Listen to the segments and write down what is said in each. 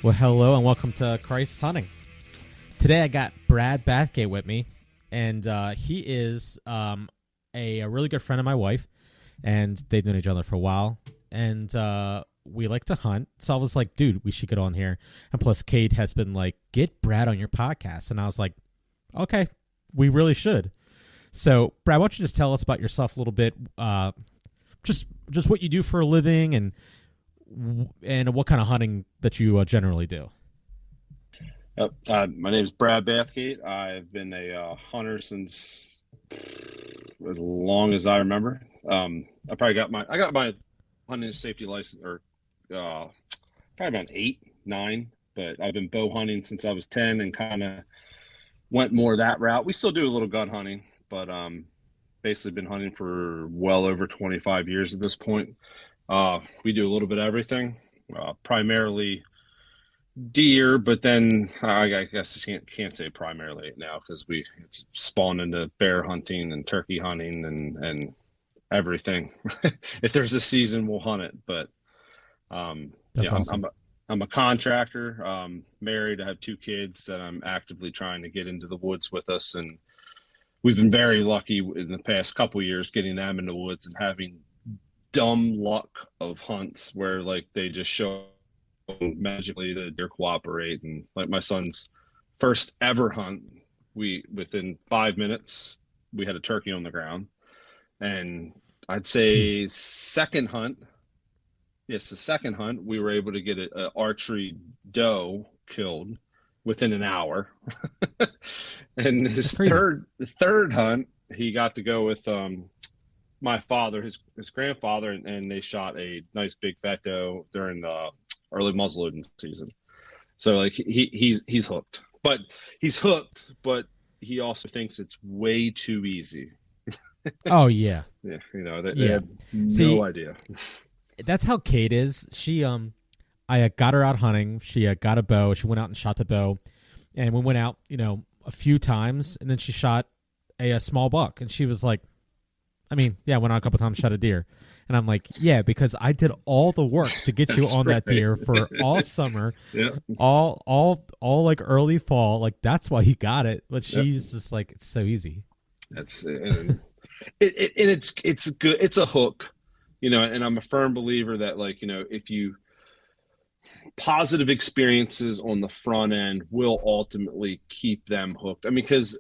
Well, hello and welcome to Christ's Hunting. Today I got Brad Bathgate with me, and he is a really good friend of my wife, and they've known each other for a while, and we like to hunt. So I was like, dude, we should get on here. And plus, Kate has been like, get Brad on your podcast. And I was like, okay, we really should. So, Brad, why don't you just tell us about yourself a little bit, just what you do for a living and what kind of hunting that you generally do. My name is Brad Bathgate. I've been a hunter since as long as I remember. I got my hunting and safety license, or probably about 8, 9. But I've been bow hunting since I was 10, and kind of went more that route. We still do a little gun hunting, but basically been hunting for well over 25 years at this point. We do a little bit of everything, primarily deer, but then I guess I can't say primarily now because it's spawned into bear hunting and turkey hunting and everything. If there's a season, we'll hunt it. But Awesome. I'm a contractor, married. I have 2 kids that I'm actively trying to get into the woods with us, and we've been very lucky in the past couple of years getting them in the woods and having dumb luck of hunts where like they just show magically the deer cooperate. And like my son's first ever hunt, within 5 minutes we had a turkey on the ground. And I'd say second hunt, the second hunt, we were able to get an archery doe killed within an hour. And his third hunt, he got to go with my father, his grandfather, and they shot a nice big fat doe during the early muzzleloading season. So like he's hooked, but he also thinks it's way too easy. Oh yeah, yeah. They have no idea. That's how Kate is. She I got her out hunting. She got a bow. She went out and shot the bow, and we went out a few times, and then she shot a small buck, and she was like, I went out a couple times, shot a deer. And I'm like, yeah, because I did all the work to get you on that deer for all summer, all like early fall. Like, that's why you got it. But she's just like, it's so easy. That's it's good. It's a hook, and I'm a firm believer that if you positive experiences on the front end will ultimately keep them hooked. I mean, because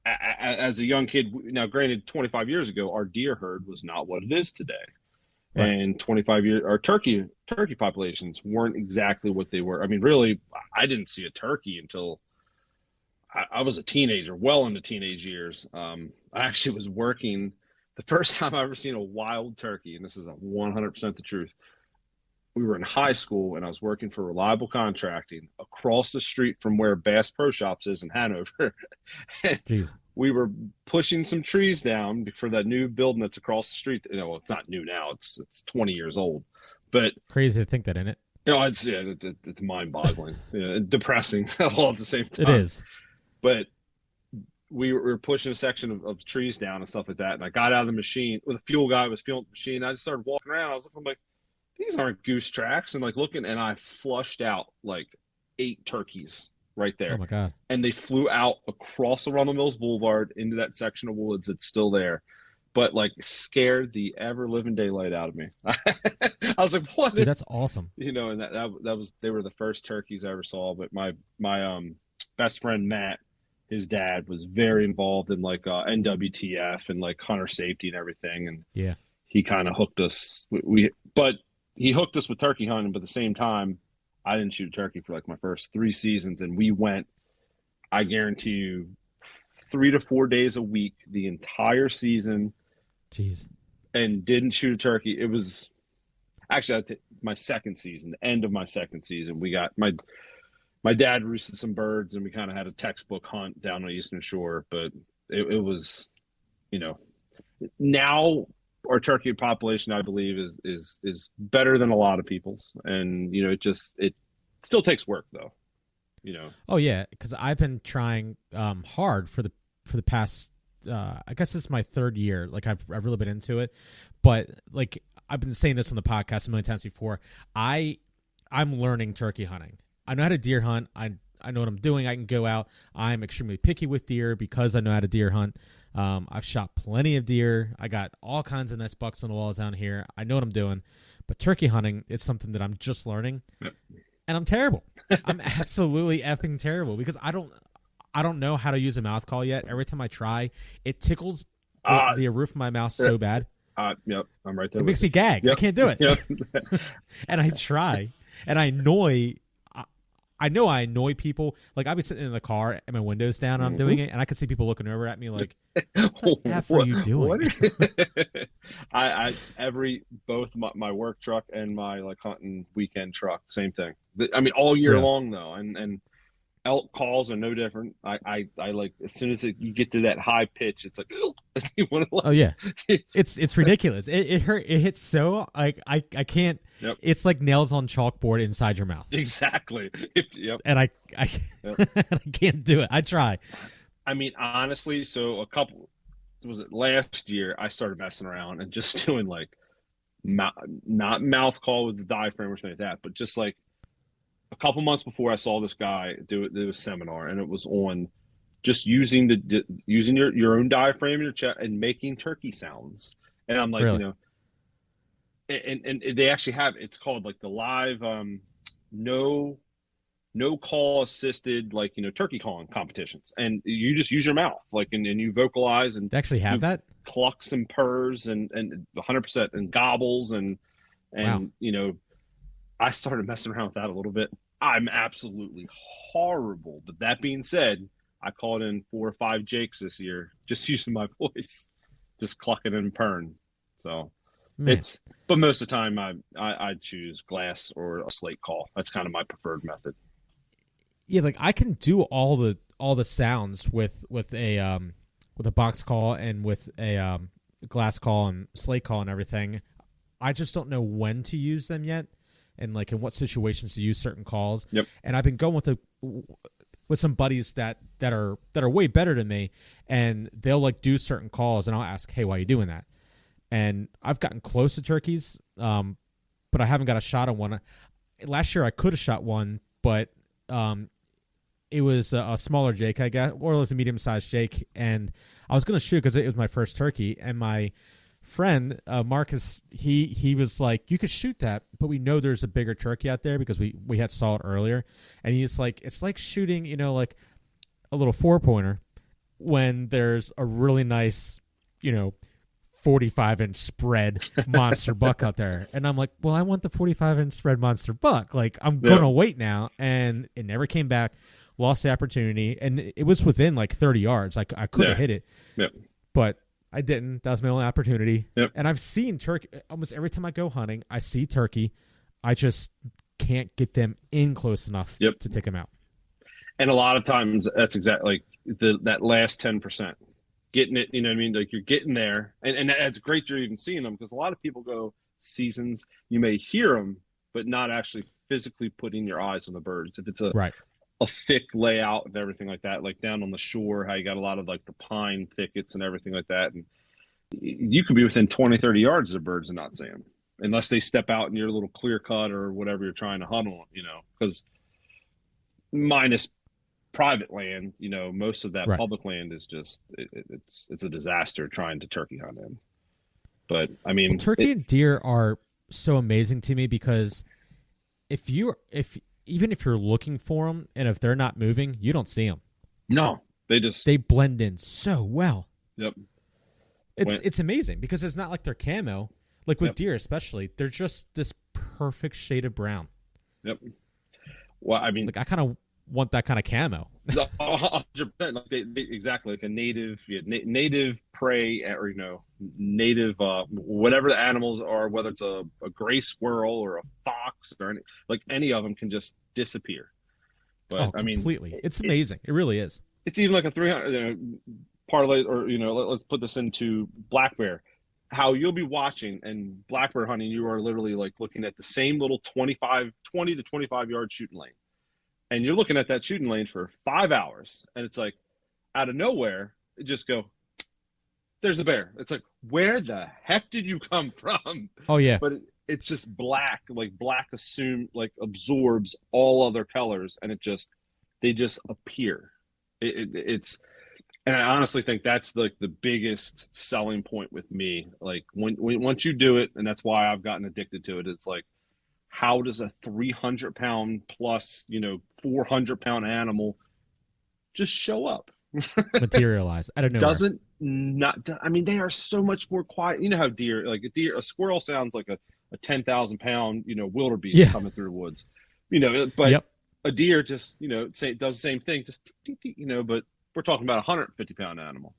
as a young kid, now granted, 25 years ago, our deer herd was not what it is today. Right. And 25 years, our turkey populations weren't exactly what they were. I mean, really, I didn't see a turkey until I was a teenager, well into teenage years. I actually was working, the first time I ever seen a wild turkey, and this is 100% the truth. We were in high school, and I was working for Reliable Contracting across the street from where Bass Pro Shops is in Hanover. Jeez. We were pushing some trees down for that new building that's across the street. It's not new now; it's 20 years old. But crazy to think that in it. It's mind-boggling, depressing all at the same time. It is. But we were pushing a section of trees down and stuff like that, and I got out of the machine. The fuel guy was fueling the machine. I just started walking around. I was looking like, these aren't goose tracks, and looking, and I flushed out 8 turkeys right there. Oh my God. And they flew out across the Runnel Mills Boulevard into that section of woods that's still there, but scared the ever living daylight out of me. I was like, what? Dude, that's awesome. And that was, they were the first turkeys I ever saw. But my best friend Matt, his dad, was very involved in NWTF and hunter safety and everything, and yeah, he kind of hooked us. But he hooked us with turkey hunting, but at the same time, I didn't shoot a turkey for my first 3 seasons, and we went, I guarantee you, 3 to 4 days a week the entire season. Jeez. And didn't shoot a turkey. It was actually my second season, the end of my second season. We got my dad roosted some birds, and we kind of had a textbook hunt down on the Eastern Shore, but it was, now our turkey population, I believe, is better than a lot of people's, and it still takes work though. Oh yeah, because I've been trying hard for the past. I guess this is my 3rd year. I've really been into it, but I've been saying this on the podcast a million times before. I I'm learning turkey hunting. I know how to deer hunt. I know what I'm doing. I can go out. I'm extremely picky with deer because I know how to deer hunt. I've shot plenty of deer. I got all kinds of nice bucks on the walls down here. I know what I'm doing. But turkey hunting is something that I'm just learning, and I'm terrible. I'm absolutely effing terrible because I don't know how to use a mouth call yet. Every time I try, it tickles the roof of my mouth so bad. Yep, I'm right there. It makes me gag. Yep. I can't do it. Yep. And I try, and I annoy. I know I annoy people. Like, I'll be sitting in the car and my window's down and I'm doing it, and I can see people looking over at me like, what the F are you doing? Both my work truck and my like hunting weekend truck, same thing. I mean, all year long though, and elk calls are no different. I like, as soon as you get to that high pitch, it's like, you want to. Oh yeah, it's ridiculous. It hurt. It hits so like I can't. Yep. It's like nails on chalkboard inside your mouth. Exactly. Yep. And I Yep. I can't do it. I try. I mean, honestly, so was it last year? I started messing around and just doing like, not mouth call with the diaphragm or something like that, but just like a couple months before I saw this guy do a seminar, and it was on just using using your own diaphragm in your chest and making turkey sounds. And I'm like, really? And they actually have, it's called like the live no call assisted, like, turkey calling competitions, and you just use your mouth, like, and you vocalize, and They actually have that? clucks and purrs and 100% and gobbles and Wow. I started messing around with that a little bit. I'm absolutely horrible, but that being said, I called in 4 or 5 jakes this year just using my voice, just clucking and purring. So Man. but most of the time I choose glass or a slate call. That's kind of my preferred method. Yeah, like I can do all the sounds with a box call and with a glass call and slate call and everything. I just don't know when to use them yet, and like in what situations to use certain calls. Yep. And I've been going with some buddies that are way better than me, and they'll like do certain calls, and I'll ask, "Hey, why are you doing that?" And I've gotten close to turkeys, but I haven't got a shot on one. Last year I could have shot one, but it was a smaller jake, I guess, or it was a medium-sized jake, and I was going to shoot because it was my first turkey, and my friend Marcus, he was like, "You could shoot that, but we know there's a bigger turkey out there because we had saw it earlier." And he's like, "It's like shooting, like a little 4-pointer when there's a really nice, 45-inch spread monster buck out there." And I'm like, "Well, I want the 45-inch spread monster buck. Like, I'm gonna wait now." And it never came back. Lost the opportunity, and it was within like 30 yards. Like, I could have hit it, but I didn't. That was my only opportunity. Yep. And I've seen turkey almost every time I go hunting. I see turkey. I just can't get them in close enough to take them out. And a lot of times that's exactly like that last 10%. Getting it, you know what I mean? Like, you're getting there. And that's great you're even seeing them, because a lot of people go seasons. You may hear them, but not actually physically putting your eyes on the birds. If it's a thick layout and everything like that, like down on the shore, how you got a lot of like the pine thickets and everything like that. And you could be within 20, 30 yards of the birds and not see them unless they step out in your little clear cut or whatever you're trying to hunt on, because minus private land, most of that public land is just, it's a disaster trying to turkey hunt in. But I mean, turkey and deer are so amazing to me because even if you're looking for them and if they're not moving, you don't see them. No, they blend in so well. Yep. It's amazing because it's not like they're camo. Like with deer especially, they're just this perfect shade of brown. Yep. Well, I mean, like I kind of want that kind of camo. 100%. Like they exactly like a native, native prey, or native whatever the animals are, whether it's a gray squirrel or a fox or any of them can just disappear. But I mean, completely, it's amazing. It really is. It's even like a 300 parlay, or let's put this into black bear. How you'll be watching and black bear hunting, you are literally like looking at the same little 20 to 25 yard shooting lane. And you're looking at that shooting lane for 5 hours, and it's like, out of nowhere, it just go, there's a bear. It's like, where the heck did you come from? Oh, yeah. But it's just black, like black absorbs all other colors, and they just appear. It's and I honestly think that's like the biggest selling point with me. Like when once you do it, and that's why I've gotten addicted to it. It's like, how does a 300-pound plus 400-pound animal just show up? Materialize. I don't know. Doesn't not. I mean, they are so much more quiet. You know how a squirrel sounds like a 10,000-pound wildebeest coming through the woods. But Yep. a deer just does the same thing, just but we're talking about a 150-pound animal,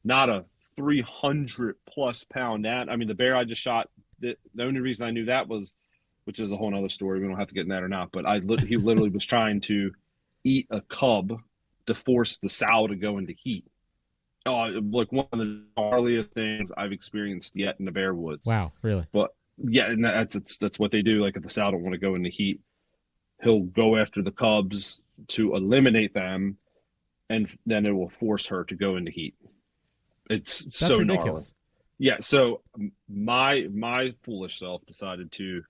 not a 300+ pound animal. I mean, the bear I just shot, the only reason I knew that was, which is a whole other story, we don't have to get in that or not, but he literally was trying to eat a cub to force the sow to go into heat. Oh, like one of the gnarliest things I've experienced yet in the bear woods. Wow, really? But yeah, and that's what they do. Like if the sow don't want to go into heat, he'll go after the cubs to eliminate them, and then it will force her to go into heat. That's so ridiculous. Gnarly. Yeah, so my foolish self decided to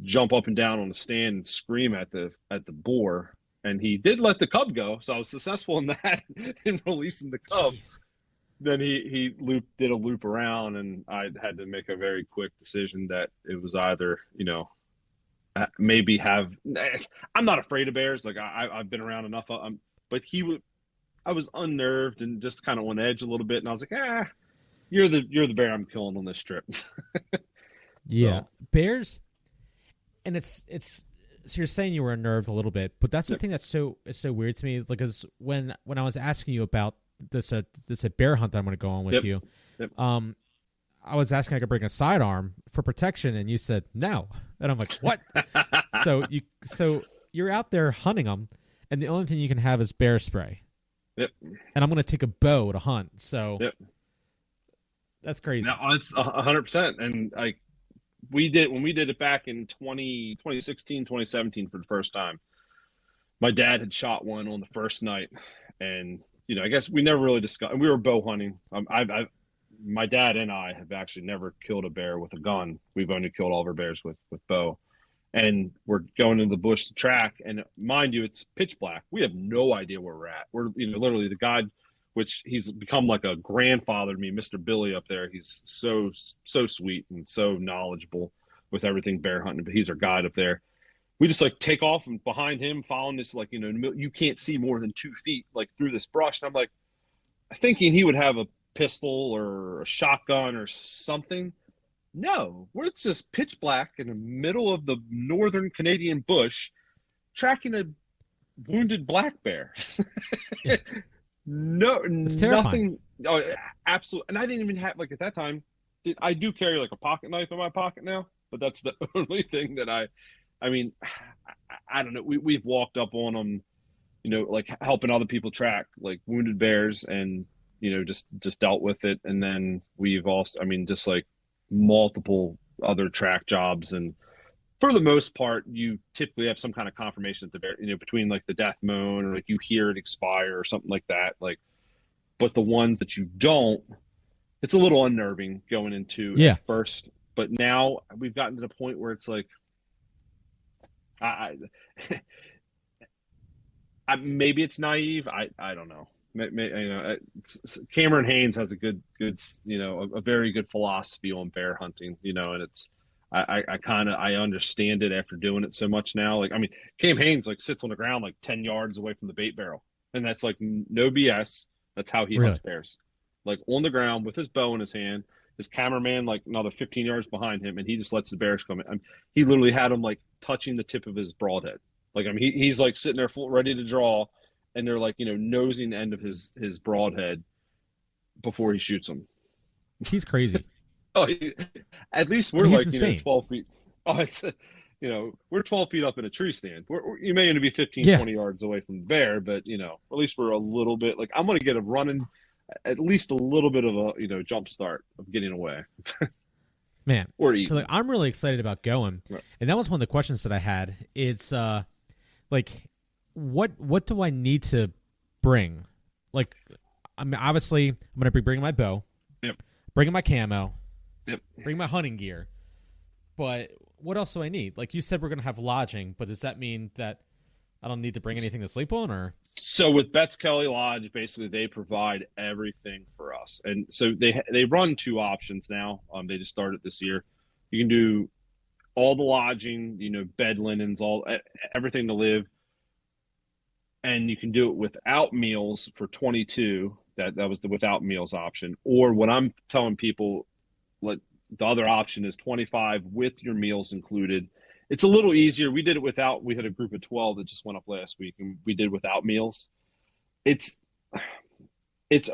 jump up and down on the stand and scream at the boar, and he did let the cub go, so I was successful in that in releasing the cub. Jeez. Then he did a loop around, and I had to make a very quick decision that it was either maybe have. I'm not afraid of bears. Like I've been around enough. But I was unnerved and just kind of on edge a little bit, and I was like, you're the bear I'm killing on this trip. Yeah, so. Bears, and it's. So you're saying you were unnerved a little bit, but that's the thing that's so weird to me. Because when I was asking you about this bear hunt that I'm going to go on with you, I was asking if I could bring a sidearm for protection, and you said no, and I'm like, what? so you're out there hunting them, and the only thing you can have is bear spray. Yep. And I'm going to take a bow to hunt. So that's crazy. No, it's 100%, and when we did it back in 2016, 2017 for the first time, my dad had shot one on the first night, and I guess we never really discussed. We were bow hunting. My dad and I have actually never killed a bear with a gun. We've only killed all of our bears with bow, and we're going into the bush to track. And mind you, it's pitch black. We have no idea where we're at. We're literally the guy, which he's become like a grandfather to me, Mr. Billy up there. He's so sweet and so knowledgeable with everything bear hunting, but he's our guide up there. We just take off and behind him, following this, you can't see more than 2 feet, through this brush. And I'm thinking he would have a pistol or a shotgun or something. No, it's just pitch black in the middle of the northern Canadian bush, tracking a wounded black bear. No, it's terrifying. Nothing. Oh, absolutely. And I didn't even have at that time. I do carry a pocket knife in my pocket now, but that's the only thing that I mean, I don't know. We've walked up on them, helping other people track wounded bears, and just dealt with it. And then we've also, just multiple other track jobs, and for the most part, you typically have some kind of confirmation that the bear, between the death moan or you hear it expire or something like that. But the ones that you don't, it's a little unnerving going into at first. But now we've gotten to the point where it's maybe it's naive. I don't know. Cameron Haynes has a good a very good philosophy on bear hunting. And it's. I understand it after doing it so much now. Cam Haynes sits on the ground 10 yards away from the bait barrel, and that's no BS. That's how he hunts bears, on the ground with his bow in his hand. His cameraman another 15 yards behind him, and he just lets the bears come in. He literally had him touching the tip of his broadhead. He's sitting there full, ready to draw, and they're nosing the end of his broadhead before he shoots them. He's crazy. Oh, at least we're 12 feet. Oh, it's we're 12 feet up in a tree stand. You may only be 15, 20 yards away from the bear, but at least we're a little bit I'm going to get him running at least a little bit of a jump start of getting away. Man, or eating. So I'm really excited about going, and that was one of the questions that I had. It's what do I need to bring? Obviously I'm going to be bringing my bow, bringing my camo. Yep. Bring my hunting gear. But what else do I need? Like you said, we're going to have lodging, but does that mean that I don't need to bring anything to sleep on, or? So with Betts Kelly Lodge, basically they provide everything for us, and so they run two options now. They just started this year. You can do all the lodging, bed linens, everything to live, and you can do it without meals for 22. That was the without meals option. Or what I'm telling people, like the other option is 25 with your meals included. It's a little easier. We did it without. We had a group of 12 that just went up last week, and we did without meals. It's it's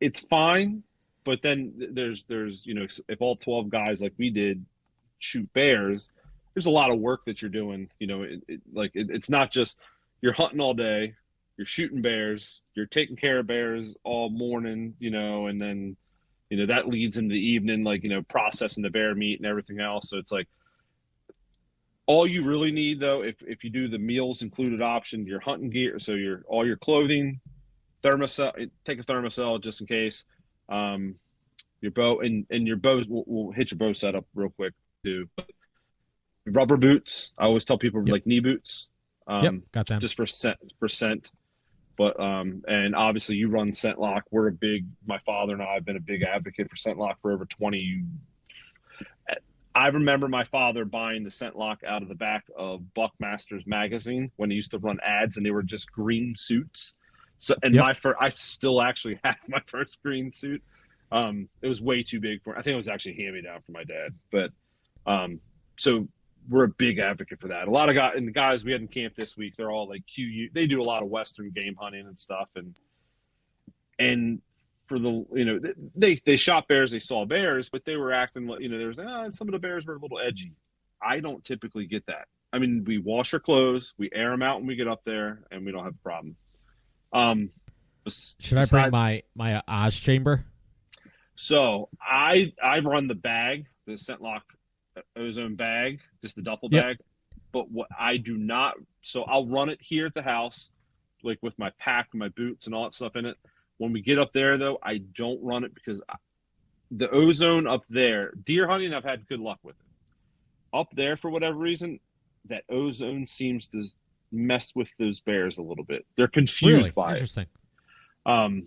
it's fine, but then there's if all 12 guys like we did shoot bears, there's a lot of work that you're doing. It's not just you're hunting all day, you're shooting bears, you're taking care of bears all morning, and then that leads into the evening, processing the bear meat and everything else. So it's like all you really need, though, if you do the meals included option, your hunting gear, so all your clothing, thermocell, take a thermocell just in case, your bow, and your bows. We'll hit your bow setup real quick too. But rubber boots, I always tell people like knee boots, got them. just for scent. But and obviously you run scent lock. My father and I have been a big advocate for scent lock for over 20. I remember my father buying the scent lock out of the back of Buckmaster's magazine when he used to run ads, and they were just green suits. So, and I still actually have my first green suit. It was way too big for. I think it was actually hand me down from my dad. But so we're a big advocate for that. A lot of the guys we had in camp this week, they're all like QU. They do a lot of Western game hunting and stuff, and for the they shot bears, they saw bears, but they were acting like there was some of the bears were a little edgy. I don't typically get that. I mean, we wash our clothes, we air them out when we get up there, and we don't have a problem. Should I bring my Oz chamber? So I run the bag, the scent lock ozone bag, just the duffel bag. But what I do not, so I'll run it here at the house, like with my pack, my boots, and all that stuff in it. When we get up there, though, I don't run it because the ozone up there, deer hunting, I've had good luck with it. Up there, for whatever reason, that ozone seems to mess with those bears a little bit. They're confused by Interesting. it.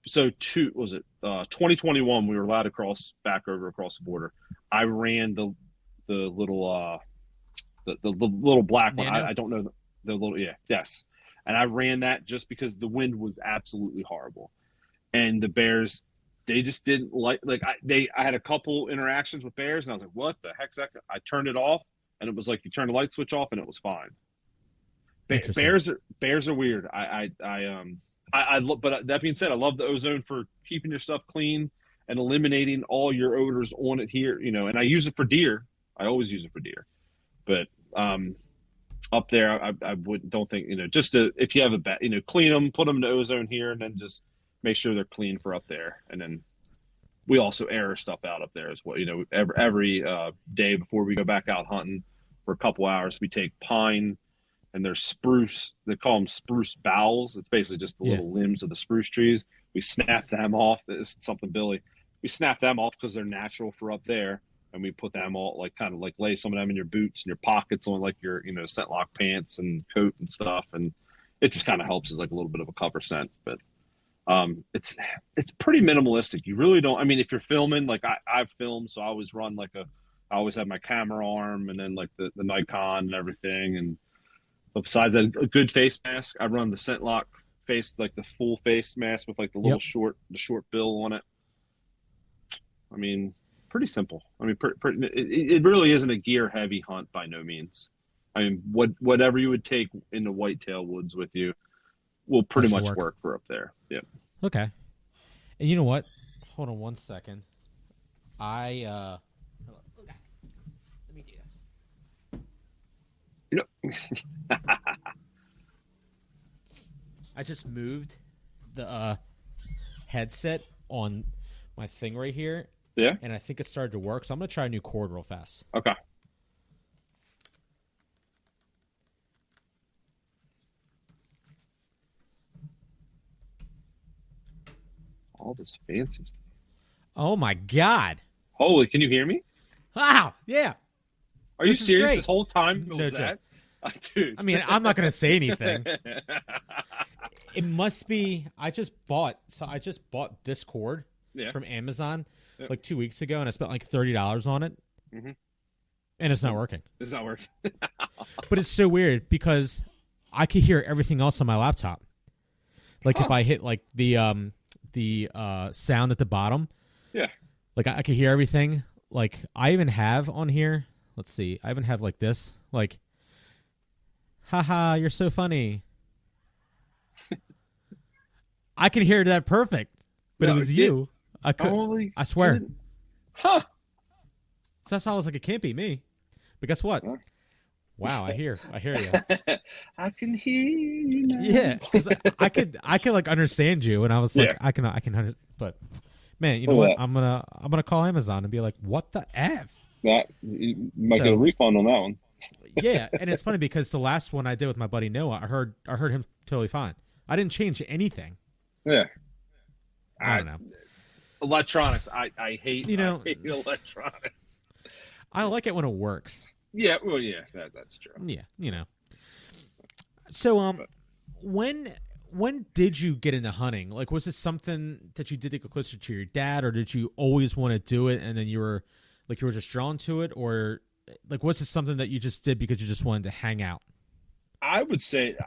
So 2021, we were allowed to back over across the border. I ran the little the little black one. I don't know the little yes. And I ran that just because the wind was absolutely horrible, and the bears, they just didn't like. I had a couple interactions with bears, and I was like, "What the heck's that?" I turned it off, and it was like you turn the light switch off, and it was fine. Bears are weird. But that being said, I love the ozone for keeping your stuff clean and eliminating all your odors on it here. And I use it for deer. I always use it for deer, but up there, I don't think just if you have clean them, put them in the ozone here, and then just make sure they're clean for up there. And then we also air our stuff out up there as well. Every day before we go back out hunting for a couple hours, we take pine and there's spruce. They call them spruce boughs. It's basically just the little limbs of the spruce trees. We snap them off. It's something, Billy. We snap them off because they're natural for up there. And we put them all lay some of them in your boots and your pockets on your scent lock pants and coat and stuff, and it just kind of helps as like a little bit of a cover scent. But it's pretty minimalistic. You really don't. I mean, if you're filming, I've filmed, so I always run I always have my camera arm and then the Nikon and everything. And but besides that, a good face mask. I run the scent lock face, the full face mask with the little short bill on it. I mean, pretty simple. I mean, it really isn't a gear heavy hunt by no means. I mean, whatever you would take in the whitetail woods with you will pretty much work for up there. Yeah. Okay. And you know what? Hold on one second. Let me do this. I just moved the headset on my thing right here. Yeah. And I think it started to work, so I'm going to try a new cord real fast. Okay. All this fancy stuff. Oh, my God. Holy, can you hear me? Wow. Yeah. Are you This is serious? great. This whole time it No was joke. that? Dude. I mean, I'm not going to say anything. It must be. I just bought this cord from Amazon like 2 weeks ago, and I spent like $30 on it, and it's not working. It's not working. But it's so weird because I could hear everything else on my laptop. Like if I hit like the sound at the bottom, like I could hear everything. Like I even have on here. Let's see. I even have like this. Like, haha, you're so funny. I can hear that perfect, but it was you. I could. I swear. Huh. So that's how I was like, it can't be me. But guess what? Huh? Wow, I hear you. I can hear you now. Yeah, because I could like understand you, and I was like, I can understand. But man, you know what? I'm gonna call Amazon and be like, what the F? That you might get a refund on that one. Yeah, and it's funny because the last one I did with my buddy Noah, I heard him totally fine. I didn't change anything. Yeah, I don't know. Electronics, I hate. I hate electronics. I like it when it works. Yeah, well, yeah, that's true. Yeah, So, when did you get into hunting? Like, was it something that you did to get closer to your dad, or did you always want to do it, and then you were just drawn to it, or like, was it something that you just did because you just wanted to hang out? I would say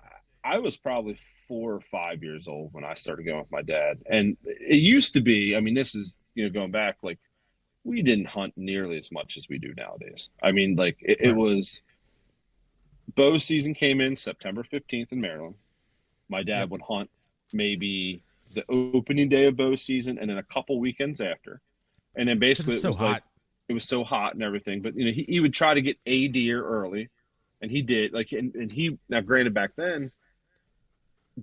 I was probably 4 or 5 years old when I started going with my dad, and it used to be. I mean, this is going back like. We didn't hunt nearly as much as we do nowadays. I mean, like it was bow season came in September 15th in Maryland. My dad would hunt maybe the opening day of bow season and then a couple weekends after. And then basically it was so hot and everything, but he would try to get a deer early, and he did. Like and he, now granted, back then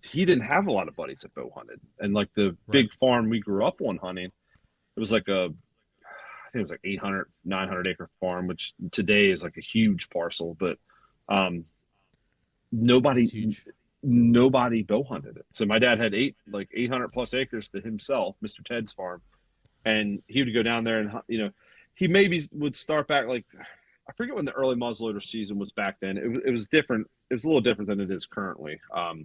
he didn't have a lot of buddies that bow hunted. And like the big farm we grew up on hunting, it was like it was like 800, 900 acre farm, which today is like a huge parcel, but nobody bow hunted it. So my dad had 800 plus acres to himself, Mr. Ted's farm. And he would go down there and, he maybe would start back. Like, I forget when the early muzzleloader season was back then. It was different. It was a little different than it is currently. But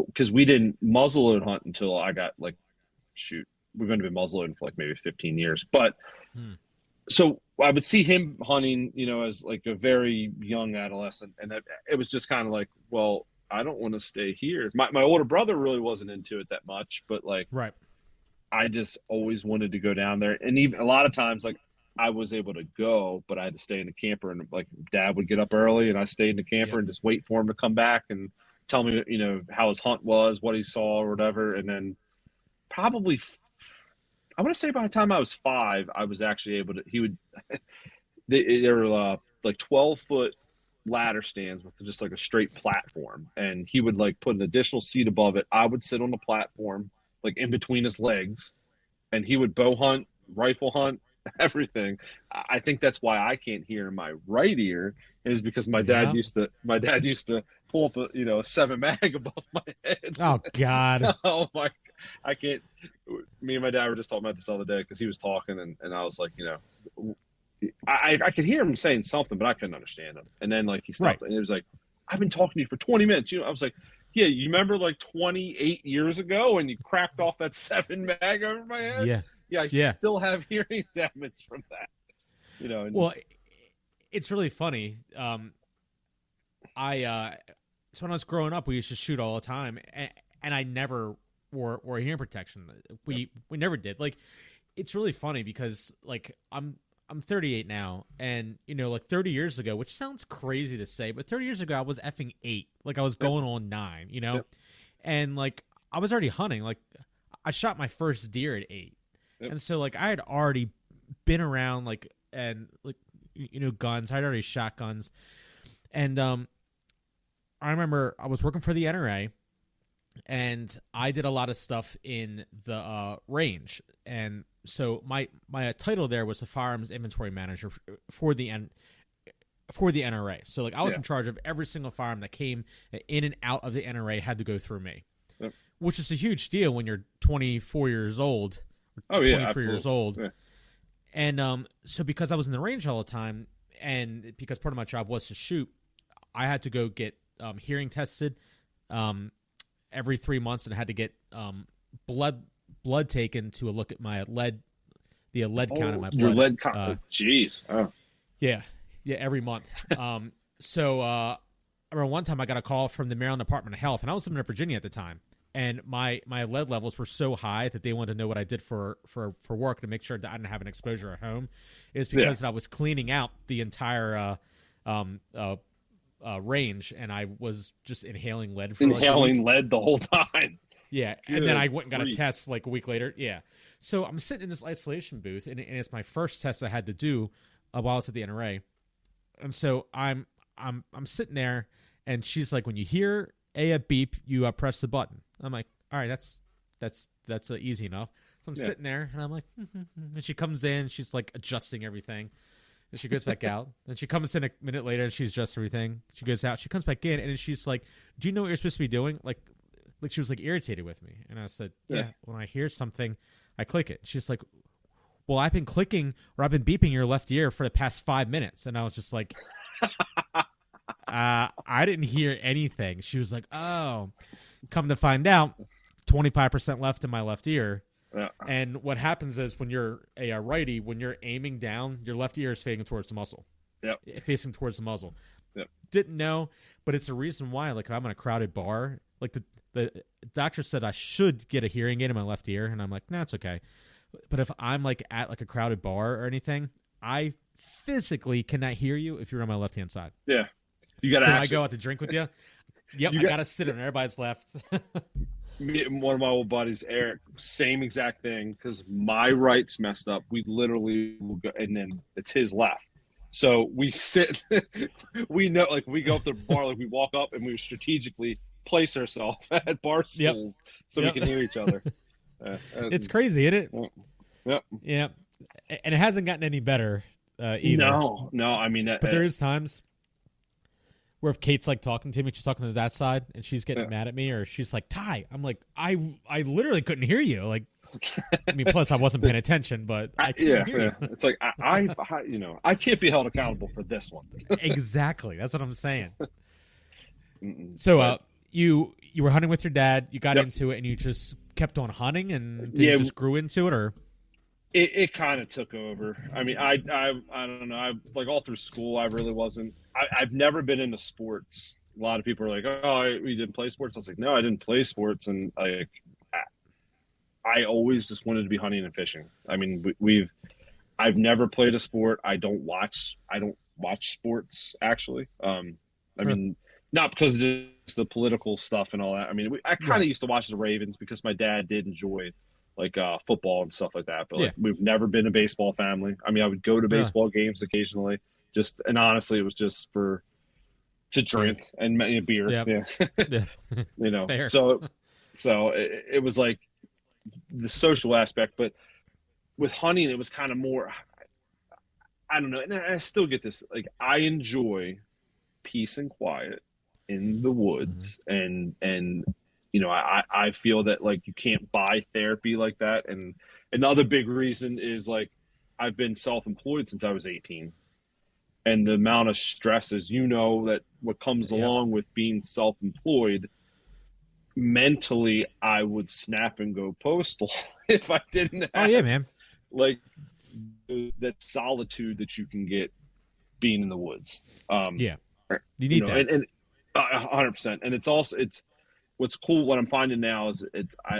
because we didn't muzzleload hunt until I got we're going to be muzzleloading for like maybe 15 years. But so I would see him hunting, as like a very young adolescent. And it was just kind of like, well, I don't want to stay here. My older brother really wasn't into it that much, but like, I just always wanted to go down there. And even a lot of times, like I was able to go, but I had to stay in the camper, and like dad would get up early and I stayed in the camper and just wait for him to come back and tell me, how his hunt was, what he saw or whatever. And then probably I want to say by the time I was 5, I was actually able to, there were like 12-foot ladder stands with just like a straight platform. And he would like put an additional seat above it. I would sit on the platform, like in between his legs, and he would bow hunt, rifle hunt, everything. I think that's why I can't hear in my right ear, is because my dad used to pull up a 7 mag above my head. Oh God. Oh my, I can't. Me and my dad were just talking about this the other day because he was talking, and I was like, I could hear him saying something, but I couldn't understand him. And then like he stopped, and it was like, I've been talking to you for 20 minutes. I was like, yeah, you remember like 28 years ago when you cracked off that 7 mag over my head? Yeah, I still have hearing damage from that. Well, it's really funny. So when I was growing up, we used to shoot all the time, and I never wore hearing protection. We never did. Like, it's really funny because like I'm 38 now, and like 30 years ago, which sounds crazy to say, but 30 years ago I was effing 8. Like I was going on 9. And like I was already hunting. Like I shot my first deer at 8, and so like I had already been around like and like guns. I'd already shot guns, and I remember I was working for the NRA. And I did a lot of stuff in the range, and so my title there was the firearms inventory manager for the NRA. So like I was in charge of every single firearm that came in and out of the NRA had to go through me, which is a huge deal when you're 24 years old. Oh yeah, 23 years old. Yeah. And so because I was in the range all the time, and because part of my job was to shoot, I had to go get hearing tested every 3 months, and I had to get blood taken to look at my lead count in my blood. Your lead count. Jeez. Yeah, every month. So I remember one time I got a call from the Maryland Department of Health, and I was living in Virginia at the time, and my lead levels were so high that they wanted to know what I did for work to make sure that I didn't have an exposure at home. It's because I was cleaning out the entire range, and I was just inhaling lead. Inhaling lead the whole time. Yeah, Good and then I went and got a grief. test like a week later. Yeah, so I'm sitting in this isolation booth, and it's my first test I had to do while I was at the NRA, and so I'm sitting there, and she's like, "When you hear a beep, you press the button." I'm like, "All right, that's easy enough." So I'm sitting there, and I'm like, and she comes in, she's like adjusting everything, and she goes back out. And she comes in a minute later, and she's adjusting everything. She goes out, she comes back in, and then she's like, "Do you know what you're supposed to be doing?" Like she was like irritated with me, and I said, "Yeah, when I hear something, I click it." She's like, "Well, I've been clicking or I've been beeping your left ear for the past 5 minutes," and I was just like, "I didn't hear anything." She was like, "Oh, come to find out, 25% left in my left ear." Yeah. And what happens is when you're a righty, when you're aiming down, your left ear is facing towards the muzzle. Yep. Facing towards the muzzle. Yep. Didn't know, but it's a reason why. Like, if I'm in a crowded bar, like the doctor said I should get a hearing aid in my left ear, and I'm like, nah, it's okay. But if I'm like at like a crowded bar or anything, I physically cannot hear you if you're on my left hand side. Yeah. You got to. So I go out to drink with you. Yep, I got to sit on everybody's left. Me and one of my old buddies, Eric, same exact thing, because my right's messed up. We literally will go, and then it's his left. So we sit, we know, like we go up to the bar, like we walk up and we strategically place ourselves at bar stools so we can hear each other. It's crazy, isn't it? Yep. Yeah. And it hasn't gotten any better either. No. I mean, but there is times where if Kate's like talking to me, she's talking to that side, and she's getting mad at me, or she's like, "Ty," I'm like, I literally couldn't hear you. Like, I mean, plus I wasn't paying attention, but I couldn't hear you. It's like I can't be held accountable for this one. Exactly, that's what I'm saying. So, you were hunting with your dad, you got into it, and you just kept on hunting, and you just grew into it, or it kind of took over. I mean, I don't know. I like all through school, I really wasn't. I've never been into sports. A lot of people are like, "Oh, you didn't play sports." I was like, "No, I didn't play sports," and I always just wanted to be hunting and fishing. I mean, I've never played a sport. I don't watch sports actually. I mean, not because of just the political stuff and all that. I mean, I kind of used to watch the Ravens because my dad did enjoy like football and stuff like that. But like, we've never been a baseball family. I mean, I would go to baseball games occasionally, and honestly, it was just to drink and beer. Yeah. You know, Fair. so it was like the social aspect, but with hunting, it was kind of more, I don't know. And I still get this, like, I enjoy peace and quiet in the woods. And, you know, I feel that like you can't buy therapy like that. And another big reason is like, I've been self-employed since I was 18. And the amount of stress, as you know, that what comes along with being self-employed, mentally, I would snap and go postal if I didn't have, like, that solitude that you can get being in the woods. You need that. And 100%. And it's also, what's cool, what I'm finding now is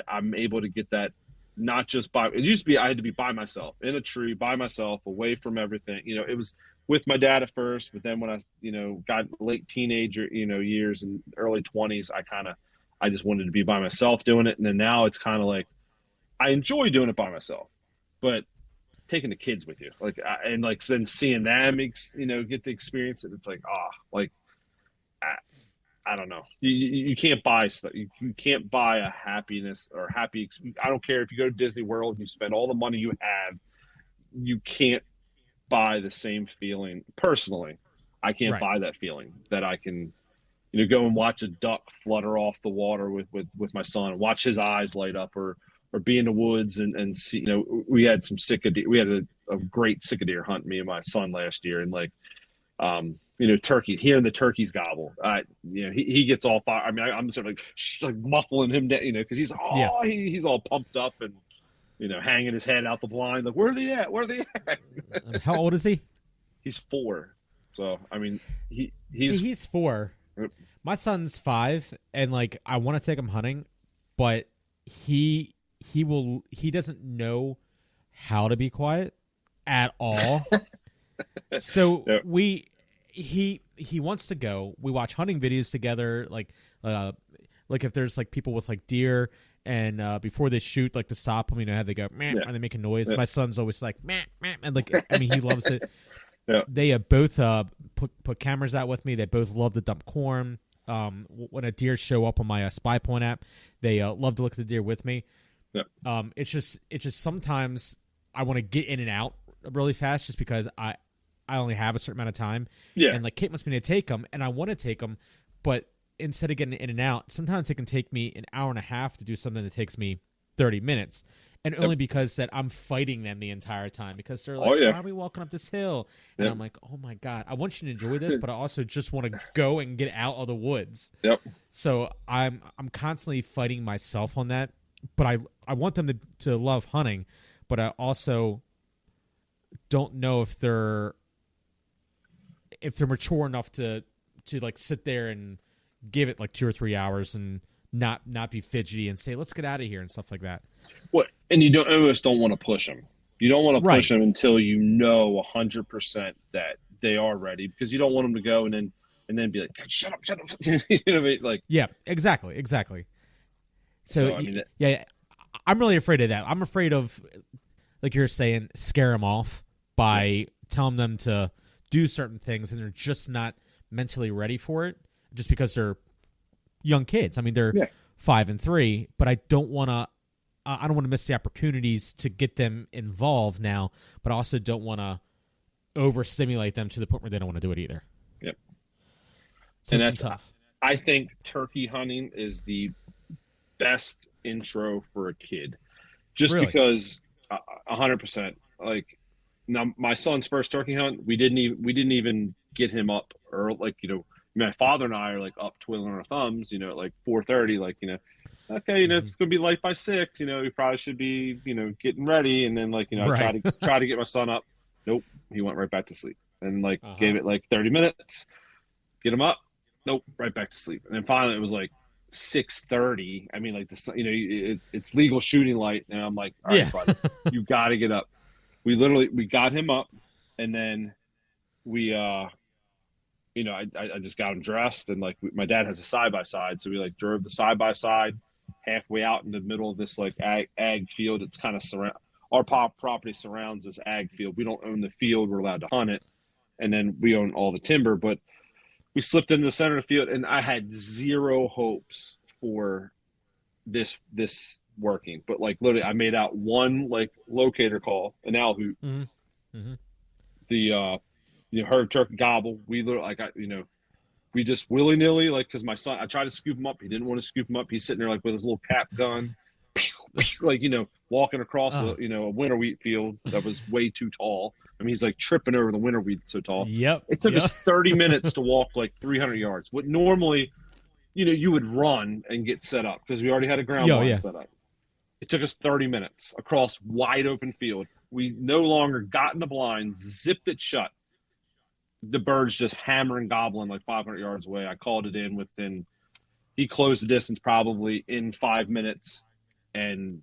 I'm able to get that not just it used to be I had to be by myself in a tree, by myself, away from everything. You know, it was with my dad at first, but then when I, you know, got late teenager, you know, years and early 20s, I just wanted to be by myself doing it. And then now it's kind of like, I enjoy doing it by myself, but taking the kids with you, like, and like then seeing them, you know, get to experience it. It's like, I don't know. You can't buy stuff. You can't buy a happiness or happy. I don't care if you go to Disney World and you spend all the money you have, you can't buy the same feeling. Personally, I can't buy that feeling that I can, you know, go and watch a duck flutter off the water with my son, watch his eyes light up, or be in the woods and see, you know, we had some we had a great deer hunt, me and my son, last year. And like, turkeys, hearing the turkeys gobble. He gets all fire. I mean, I'm sort of like muffling him down, because he's Yeah. he's all pumped up and hanging his head out the blind, like, where are they at? Where are they at? How old is he? He's 4. So I mean, he's 4. My son's 5, and like I want to take him hunting, but he doesn't know how to be quiet at all. So Yep. he wants to go. We watch hunting videos together, like if there's like people with like deer, and before they shoot, like to stop them, how they go meh, and they make a noise. My son's always like meh, meh, and like I mean he loves it. Yeah. They both put cameras out with me. They both love to dump corn. When a deer show up on my Spy Point app, they love to look at the deer with me. Yeah. It's just sometimes I want to get in and out really fast, just because I only have a certain amount of time. Yeah. And like Kate wants me to take them, and I want to take them, but instead of getting in and out, sometimes it can take me an hour and a half to do something that takes me 30 minutes. And only because that I'm fighting them the entire time, because they're like, why are we walking up this hill? And I'm like, oh my God, I want you to enjoy this, but I also just want to go and get out of the woods. Yep. So I'm constantly fighting myself on that, but I want them to love hunting, but I also don't know if they're mature enough to like sit there and give it like 2 or 3 hours and not be fidgety and say, let's get out of here and stuff like that. What? And you almost don't want to push them. You don't want to push them until 100% that they are ready, because you don't want them to go and then be like, shut up. You know what I mean? Like, yeah, exactly. So I mean, I'm really afraid of that. I'm afraid of, like you're saying, scare them off by telling them to do certain things, and they're just not mentally ready for it, just because they're young kids. I mean, they're 5 and 3, but I don't want to. I don't want to miss the opportunities to get them involved now, but I also don't want to overstimulate them to the point where they don't want to do it either. Yep. So and that's tough. I think turkey hunting is the best intro for a kid, just because 100%. Like, now my son's first turkey hunt, we didn't even get him up, or like my father and I are like up twiddling our thumbs, at like 4:30, like okay, it's gonna be light by 6. We probably should be getting ready, and then like I try to get my son up. Nope, he went right back to sleep, and like gave it like 30 minutes, get him up. Nope, right back to sleep, and then finally it was like 6:30. I mean, like it's legal shooting light, and I'm like, all right, buddy, you got to get up. We got him up, and then we I just got him dressed, and like my dad has a side-by-side, so we like drove the side-by-side halfway out in the middle of this like ag field. It's kind of our property surrounds this ag field. We don't own the field. We're allowed to hunt it, and then we own all the timber. But we slipped into the center of the field, and I had zero hopes for this working. But like literally, I made out one like locator call, an owl hoot. The heard turkey gobble. We literally we just willy-nilly, like, because my son, I tried to scoop him up. He didn't want to scoop him up. He's sitting there like with his little cap gun, like walking across a winter wheat field that was way too tall. I mean, he's like tripping over the winter wheat so tall. Yep. It took us 30 minutes to walk like 300 yards. What normally, you would run and get set up, because we already had a ground line set up. It took us 30 minutes across wide open field. We no longer got in the blind, zipped it shut. The bird's just hammering, gobbling like 500 yards away. I called it in within, he closed the distance probably in 5 minutes and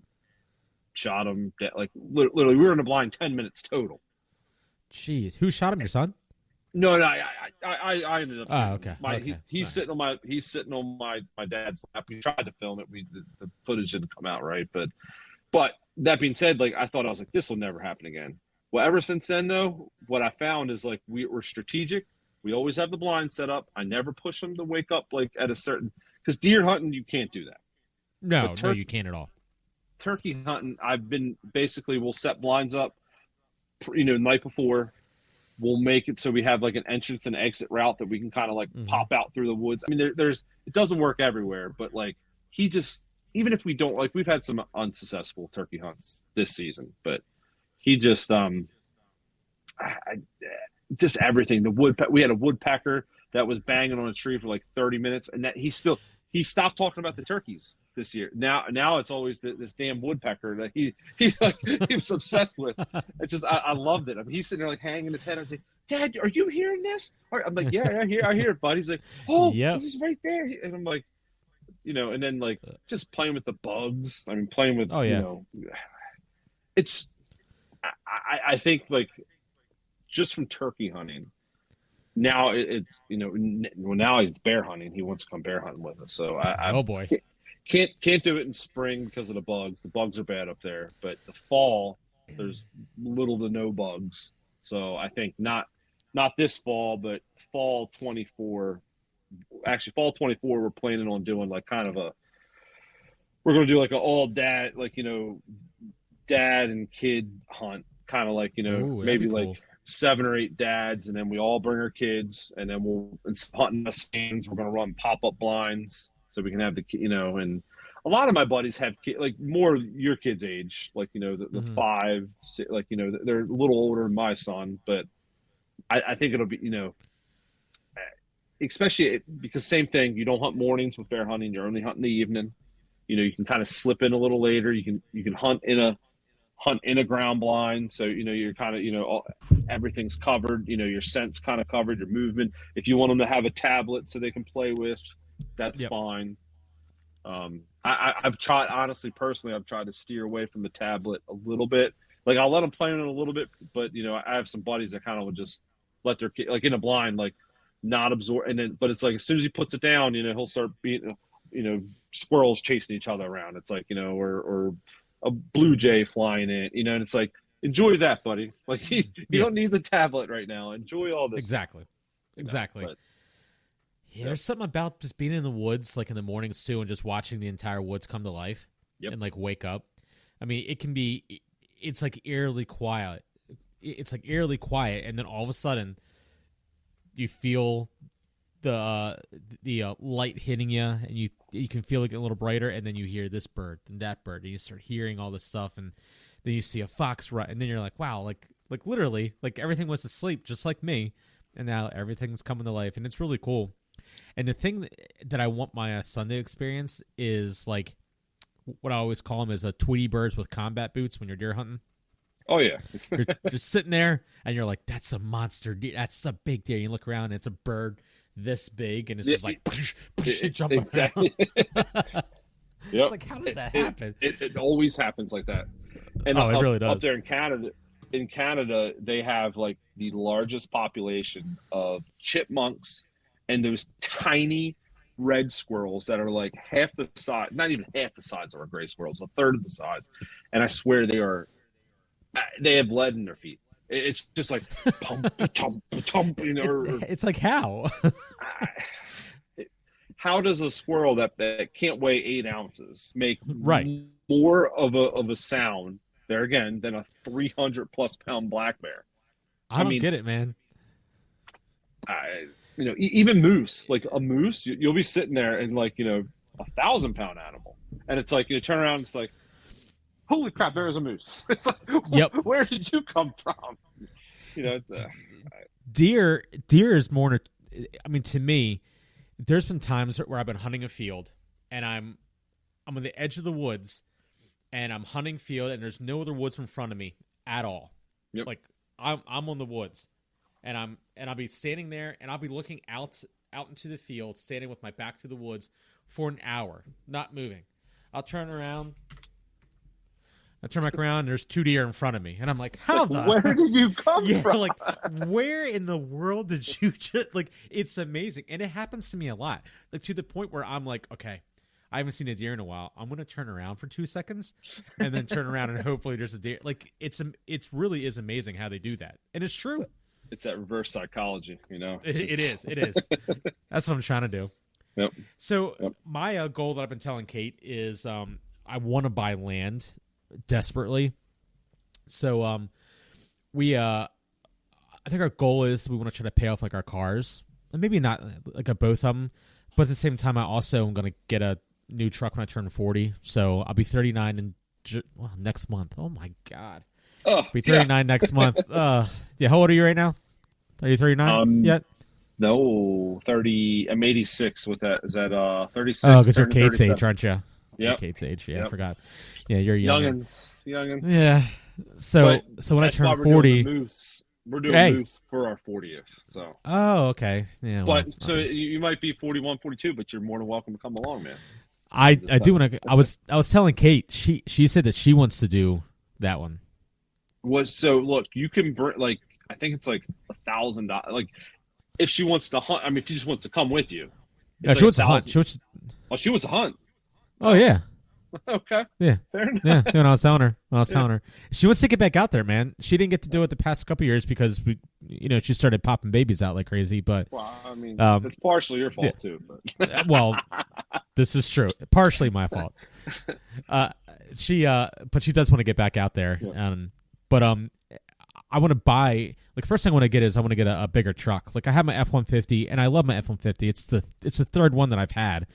shot him. Like literally, we were in the blind 10 minutes total. Jeez, who shot him? Your son? No, I ended up. Oh, okay. He's sitting on my dad's lap. We tried to film it. The footage didn't come out right, but that being said, like I was like, this will never happen again. Well, ever since then, though, what I found is like we're strategic. We always have the blind set up. I never push them to wake up like at a certain, because deer hunting you can't do that. No, you can't at all. Turkey hunting, we'll set blinds up, the night before. We'll make it so we have like an entrance and exit route that we can kind of like pop out through the woods. I mean, it doesn't work everywhere, but like even if we don't, like, we've had some unsuccessful turkey hunts this season, but he just just everything. We had a woodpecker that was banging on a tree for like 30 minutes, and that he stopped talking about the turkeys this year. Now it's always this damn woodpecker that he was obsessed with. It's just I loved it. I mean, he's sitting there like hanging his head. I was like, Dad, are you hearing this? I'm like, yeah, I hear it, bud. He's like, oh, Yep. he's right there. And I'm like, and then like just playing with the bugs. I mean, playing with, it's, I think like just from turkey hunting, now it's, now he's bear hunting. He wants to come bear hunting with us. So oh boy. Can't do it in spring because of the bugs. The bugs are bad up there, but the fall, there's little to no bugs. So I think not this fall, but fall 24. Actually, fall 24, we're planning on doing like we're going to do like an all dad, like, dad and kid hunt, kind of like, Ooh, maybe cool. like 7 or 8 dads, and then we all bring our kids, and then instead of hunting the stands, we're going to run pop-up blinds so we can have and a lot of my buddies have like more your kids' age, like, the 5, 6, like, they're a little older than my son, but I think it'll be, especially because same thing, you don't hunt mornings with bear hunting, you're only hunting the evening. You can kind of slip in a little later. You can hunt in a ground blind, so you're kind of everything's covered. Your scent's kind of covered, your movement. If you want them to have a tablet so they can play with, that's fine. I've tried, honestly, personally, I've tried to steer away from the tablet a little bit. Like, I'll let them play on it a little bit, but I have some buddies that kind of would just let their kid, like in a blind, like not absorb, and then but it's like as soon as he puts it down, he'll start being, squirrels chasing each other around. It's like, or a blue jay flying in, and it's like, enjoy that, buddy. Like, you don't need the tablet right now. Enjoy all this. Exactly. There's something about just being in the woods, like in the mornings too, and just watching the entire woods come to life and like wake up. I mean, it's like eerily quiet. It's like eerily quiet, and then all of a sudden, you feel the light hitting you, and you can feel it get a little brighter, and then you hear this bird and that bird, and you start hearing all this stuff, and then you see a fox run, and then you're like, wow, like literally, like everything was asleep, just like me, and now everything's coming to life, and it's really cool. And the thing that I want my Sunday experience is like what I always call them is a Tweety birds with combat boots when you're deer hunting. Oh yeah, you're just sitting there and you're like, that's a monster deer. That's a big deer. You look around and it's a bird this big, and it's just like jumping exactly. around. It's like, how does that happen? It always happens like that. And it really does. Up there in Canada, they have like the largest population of chipmunks and those tiny red squirrels that are like half the size, not even half the size of our gray squirrels, a third of the size. And I swear they have lead in their feet. It's just like pump, pump, pump, it's like how? How does a squirrel that can't weigh 8 ounces make more of a sound there again than a 300+ pound black bear? I don't get it, man. Even moose, like a moose, you'll be sitting there and like 1,000-pound animal, and it's like you turn around, and it's like, holy crap, there is a moose. It's like, where did you come from? It's deer is more. I mean, to me, there's been times where I've been hunting a field, and I'm on the edge of the woods, and I'm hunting field, and there's no other woods in front of me at all. Yep. Like I'm on the woods, and I'll be standing there, and I'll be looking out into the field, standing with my back to the woods for an hour, not moving. I'll turn around. I turn back around, and there's 2 deer in front of me. And I'm like, where did you come from? Like, where in the world did you just, like, it's amazing. And it happens to me a lot. Like, to the point where I'm like, okay, I haven't seen a deer in a while. I'm going to turn around for 2 seconds and then turn around and hopefully there's a deer. Like, it's really is amazing how they do that. And it's true. It's that reverse psychology, It is. That's what I'm trying to do. Yep. So my goal that I've been telling Kate is I want to buy land desperately. So we I think our goal is we want to try to pay off like our cars, and maybe not like both of them, but at the same time I also am going to get a new truck when I turn 40. So I'll be 39 in next month. Oh my god. Oh, I'll be 39 next month. Yeah, how old are you right now? Are you 39 Um, yet? no, 30. I'm 86 with that. Is that Oh, 36, because you're turning Kate's age, 37? aren't you? You're Yep, Kate's age. Yeah, I yep. forgot. Yeah, you're a youngin. Youngins. Yeah. But So when I that's why turn we're doing the 40, moose. We're doing hey. moose for our 40th. So, Oh, okay. Yeah. but Well, so you might be 41, 42, but you're more than welcome to come along, man. I Just do want to. I was telling Kate. She said that she wants to do that one. was so look, you can bring like I think it's like $1,000. Like if she wants to hunt, I mean, if she just wants to come with you, No, it's she like a wants to hunt. thousand. She wants. Oh, she wants to hunt. Oh Oh, yeah. okay, Yeah. fair enough. Yeah, you know, I was telling her. Yeah. She wants to get back out there, man. She didn't get to do it the past couple years because she started popping babies out like crazy. But Well, I mean, um, it's partially your yeah, fault too, but well, this is true. Partially my fault. Uh, but she does want to get back out there. yeah, But I want to buy. Like, first thing I want to get is I want to get a bigger truck. Like, I have my F-150, and I love my F-150. It's the third one that I've had.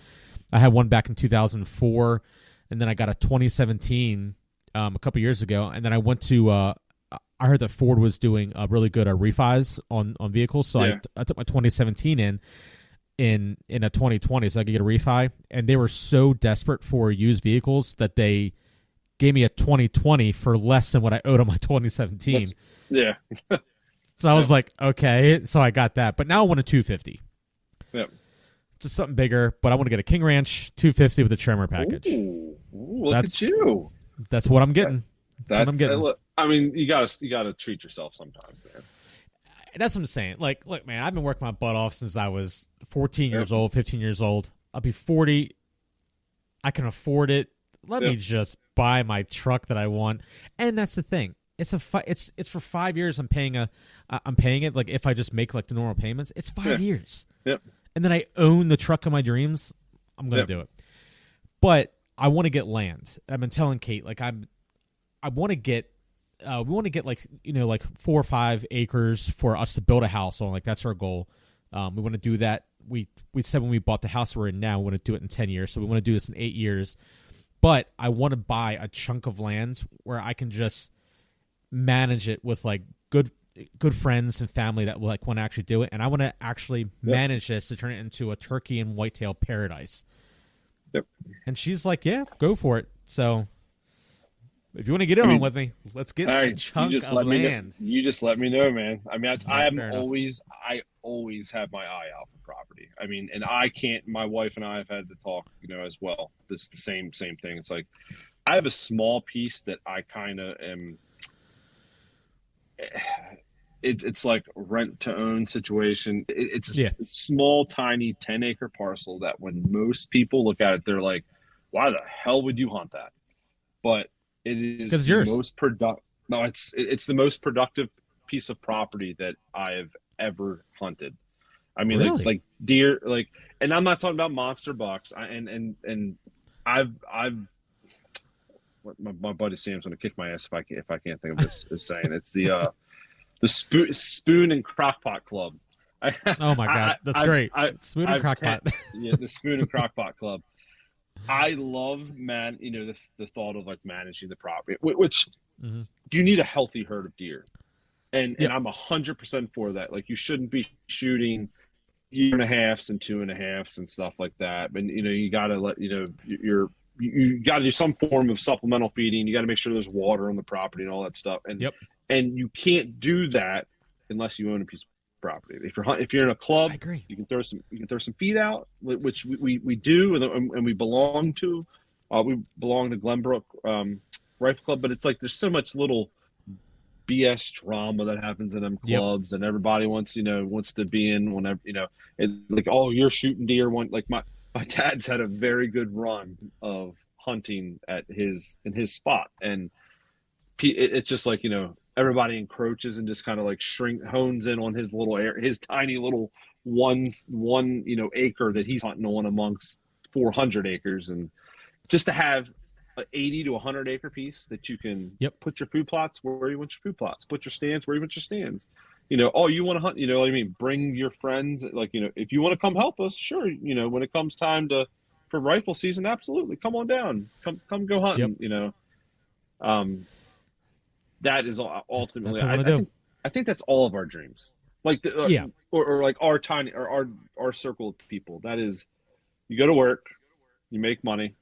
I had one back in 2004, and then I got a 2017 a couple years ago, and then I went to. I heard that Ford was doing really good refis on vehicles, so yeah, I took my 2017 in a 2020 so I could get a refi, and they were so desperate for used vehicles that they gave me a 2020 for less than what I owed on my 2017. yeah, So I was like, okay, so I got that, but now I want a 250, yeah. just something bigger. But I want to get a King Ranch 250 with a trimmer package. Ooh, look at you. That's what I'm getting. That's what I'm getting. Look, I mean, you gotta treat yourself sometimes, man. That's what I'm saying. Like, look, man, I've been working my butt off since I was 14 years old, 15 years old. I'll be 40. I can afford it. Let me just buy my truck that I want. And that's the thing. It's for 5 years. I'm paying it. Like, if I just make like the normal payments, it's 5 years. Yep. And then I own the truck of my dreams. I'm gonna do it. But I want to get land. I've been telling Kate, like, I want to get. We want to get like 4 or 5 acres for us to build a house on. Like, that's our goal. We want to do that. We said when we bought the house we're in now, we want to do it in 10 years. So we want to do this in 8 years. But I want to buy a chunk of land where I can just manage it with like good friends and family that will like want to actually do it. And I want to actually manage this to turn it into a turkey and whitetail paradise. Yep. And she's like, yeah, go for it. So if you want to get in on with me, let's get a chunk of land. You just let me know, man. I mean, I always have my eye out for property. I mean, and I can't. My wife and I have had to talk, as well. This is the same thing. It's like I have a small piece that I kind of am. It's like rent to own situation. It's a small, tiny 10-acre parcel that when most people look at it, they're like, "Why the hell would you hunt that?" But it is the most productive. No, it's the most productive piece of property that I have ever hunted. I mean, really? like deer, like, and I'm not talking about monster bucks. I've my buddy Sam's gonna kick my ass if I can't think of this as saying it's the spoon and crockpot club. Oh my god, that's great. Spoon and crockpot. Yeah, the spoon and crockpot club. I love the thought of like managing the property, which you need a healthy herd of deer, and I'm 100% for that. Like, you shouldn't be shooting 1.5s and 2.5s and stuff like that. And you got to let you got to do some form of supplemental feeding. You got to make sure there's water on the property and all that stuff. And and you can't do that unless you own a piece of property. If you're in a club, I agree. you can throw some feed out, which we do, and we belong to. We belong to Glenbrook Rifle Club, but it's like there's so much little BS drama that happens in them clubs, and everybody wants to be in whenever like, oh, you're shooting deer. Like my dad's had a very good run of hunting in his spot, and it's just like everybody encroaches and just kind of like hones in on his little his tiny little one acre that he's hunting on amongst 400 acres, and just to have an 80 to 100 acre piece that you can put your food plots where you want your food plots, put your stands where you want your stands. Oh, you want to hunt, what I mean? Bring your friends, like, if you want to come help us, sure. When it comes time for rifle season, absolutely. Come on down, come go hunting, that is ultimately, I think that's all of our dreams. Like Yeah. or like our tiny or our circle of people. That is, you go to work, you make money,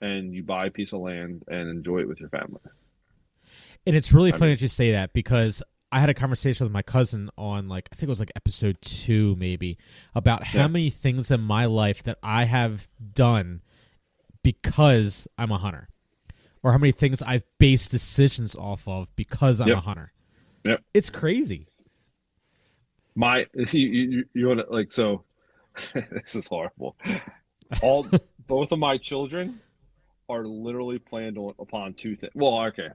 and you buy a piece of land and enjoy it with your family. And it's really I funny mean, that you say that because I had a conversation with my cousin on like I think it was like episode 2 maybe about how yeah, many things in my life that I have done because I'm a hunter, or how many things I've based decisions off of because I'm a yep, hunter. yep. It's crazy. My you want to like so this is horrible. All both of my children are literally planned upon two things. Well, okay,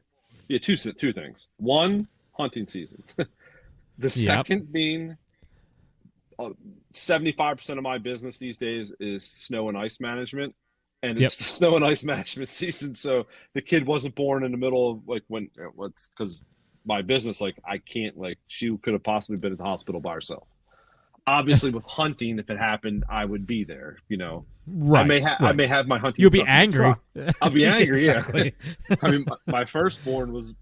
yeah, two things. One, hunting season. The Yep. second being 75% of my business these days is snow and ice management, and Yep. it's the snow and ice management season. So the kid wasn't born in the middle of like when what's because my business, like I can't, like she could have possibly been in the hospital by herself. Obviously, with hunting, if it happened, I would be there. Right. I Right. may have my hunting You'll be stuff in the angry. truck. I'll be angry. Yeah. Exactly. I mean, my firstborn was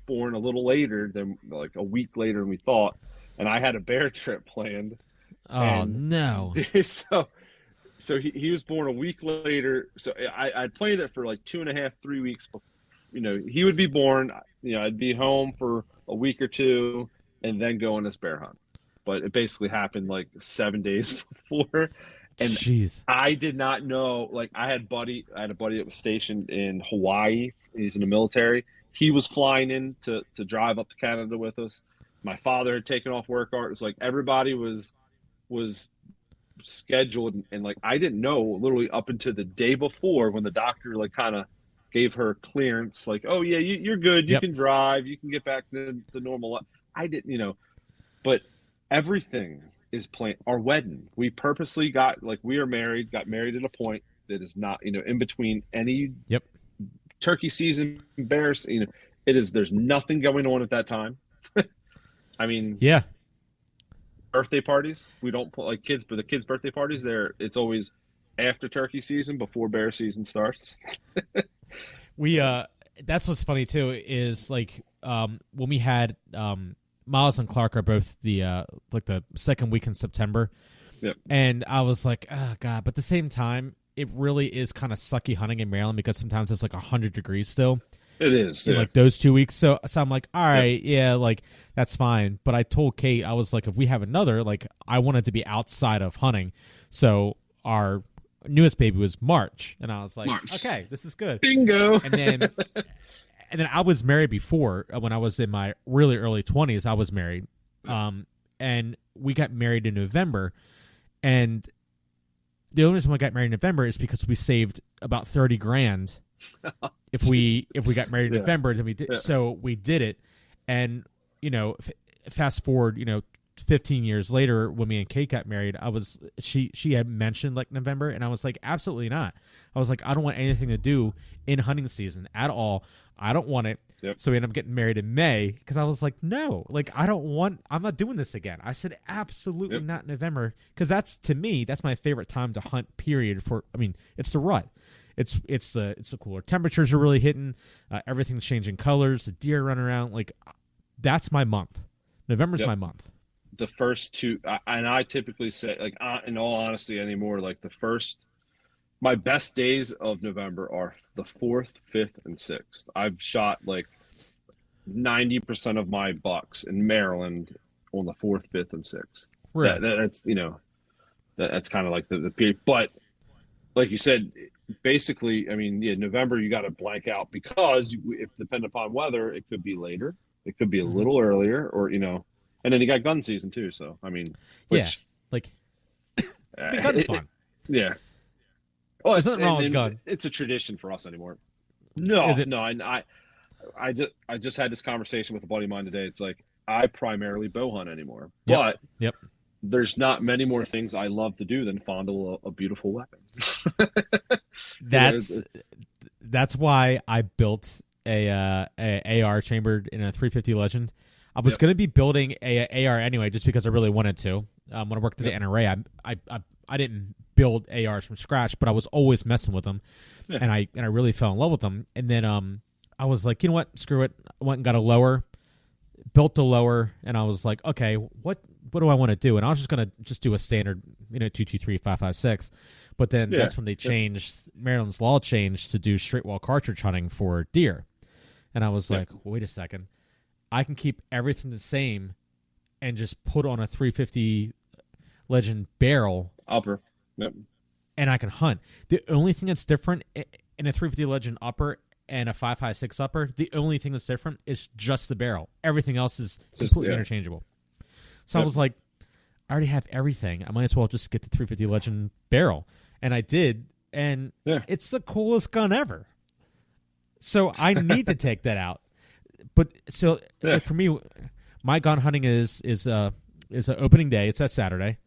born a little later than like a week later than we thought, and I had a bear trip planned, Oh and no. so he was born a week later. So I planned it for like 2.5, 3 weeks. He would be born. I'd be home for a week or two, and then go on this bear hunt. But it basically happened like 7 days before, and Jeez. I did not know. Like I had a buddy that was stationed in Hawaii. He's in the military. He was flying in to drive up to Canada with us. My father had taken off work. It was like everybody was scheduled, and like I didn't know literally up until the day before when the doctor like kind of gave her clearance, like, oh yeah, you're good, you Yep. can drive, you can get back to the normal life. I didn't, but everything is planned. Our wedding, we purposely got like got married at a point that is not in between any Yep. turkey season, bears. It is. There's nothing going on at that time. I mean, Yeah. birthday parties, we don't put like kids, but the kids' birthday parties, it's always after turkey season, before bear season starts. We that's what's funny too is like when we had Miles and Clark are both the like the second week in September. Yep. And I was like, oh god, but at the same time it really is kind of sucky hunting in Maryland because sometimes it's like 100 degrees still. It is, In yeah. like those 2 weeks. So I'm like, all right, yeah, like that's fine. But I told Kate, I was like, if we have another, like I wanted to be outside of hunting. So our newest baby was March, and I was like, March. okay, this is good. Bingo. And then I was married before when I was in my really early 20s. I was married, and we got married in November. And the only reason we got married in November is because we saved about $30,000 if we got married in November. Then we did, so we did it, and fast forward, 15 years later when me and Kate got married, she had mentioned like November, and I was like, absolutely not. I was like, I don't want anything to do in hunting season at all. I don't want it. Yep. So we ended up getting married in May because I was like, no, like I'm not doing this again. I said absolutely not November because to me that's my favorite time to hunt. Period. It's the rut. It's the cooler temperatures are really hitting. Everything's changing colors. The deer run around. Like that's my month. November's my month. The first two, and I typically say, like, in all honesty, anymore, like my best days of November are the 4th, 5th, and 6th. I've shot like 90% of my bucks in Maryland on the 4th, 5th, and 6th. Right. That's kind of like the period. But like you said, basically, I mean, November you got to blank out because if depending upon weather, it could be later, it could be a little earlier, or and then you got gun season too. So I mean, gun's fun. Yeah. Oh, there's nothing wrong with gun. It's a tradition for us anymore. No, Is it? No, and I just had this conversation with a buddy of mine today. It's like I primarily bow hunt anymore, but there's not many more things I love to do than fondle a beautiful weapon. That's why I built a AR chambered in a 350 Legend. I was going to be building a AR anyway, just because I really wanted to. When I worked at the NRA, I didn't build ARs from scratch, but I was always messing with them, and I really fell in love with them. And then I was like, you know what, screw it. I went and got a lower. built the lower, and I was like, okay, what do I want to do? And I was just gonna do a standard, 223 5.56. But then Yeah. that's when they changed, Maryland's law changed to do straight wall cartridge hunting for deer. And I was like, wait a second, I can keep everything the same and just put on a 350 Legend barrel Upper. Yep. and I can hunt. The only thing that's different in a 350 Legend upper and a 5.56 upper, the only thing that's different is just the barrel. Everything else is completely interchangeable. So I was like, I already have everything. I might as well just get the 350 Legend barrel. And I did, and it's the coolest gun ever. So I need to take that out. But so for me, my gun hunting is an opening day. It's that Saturday.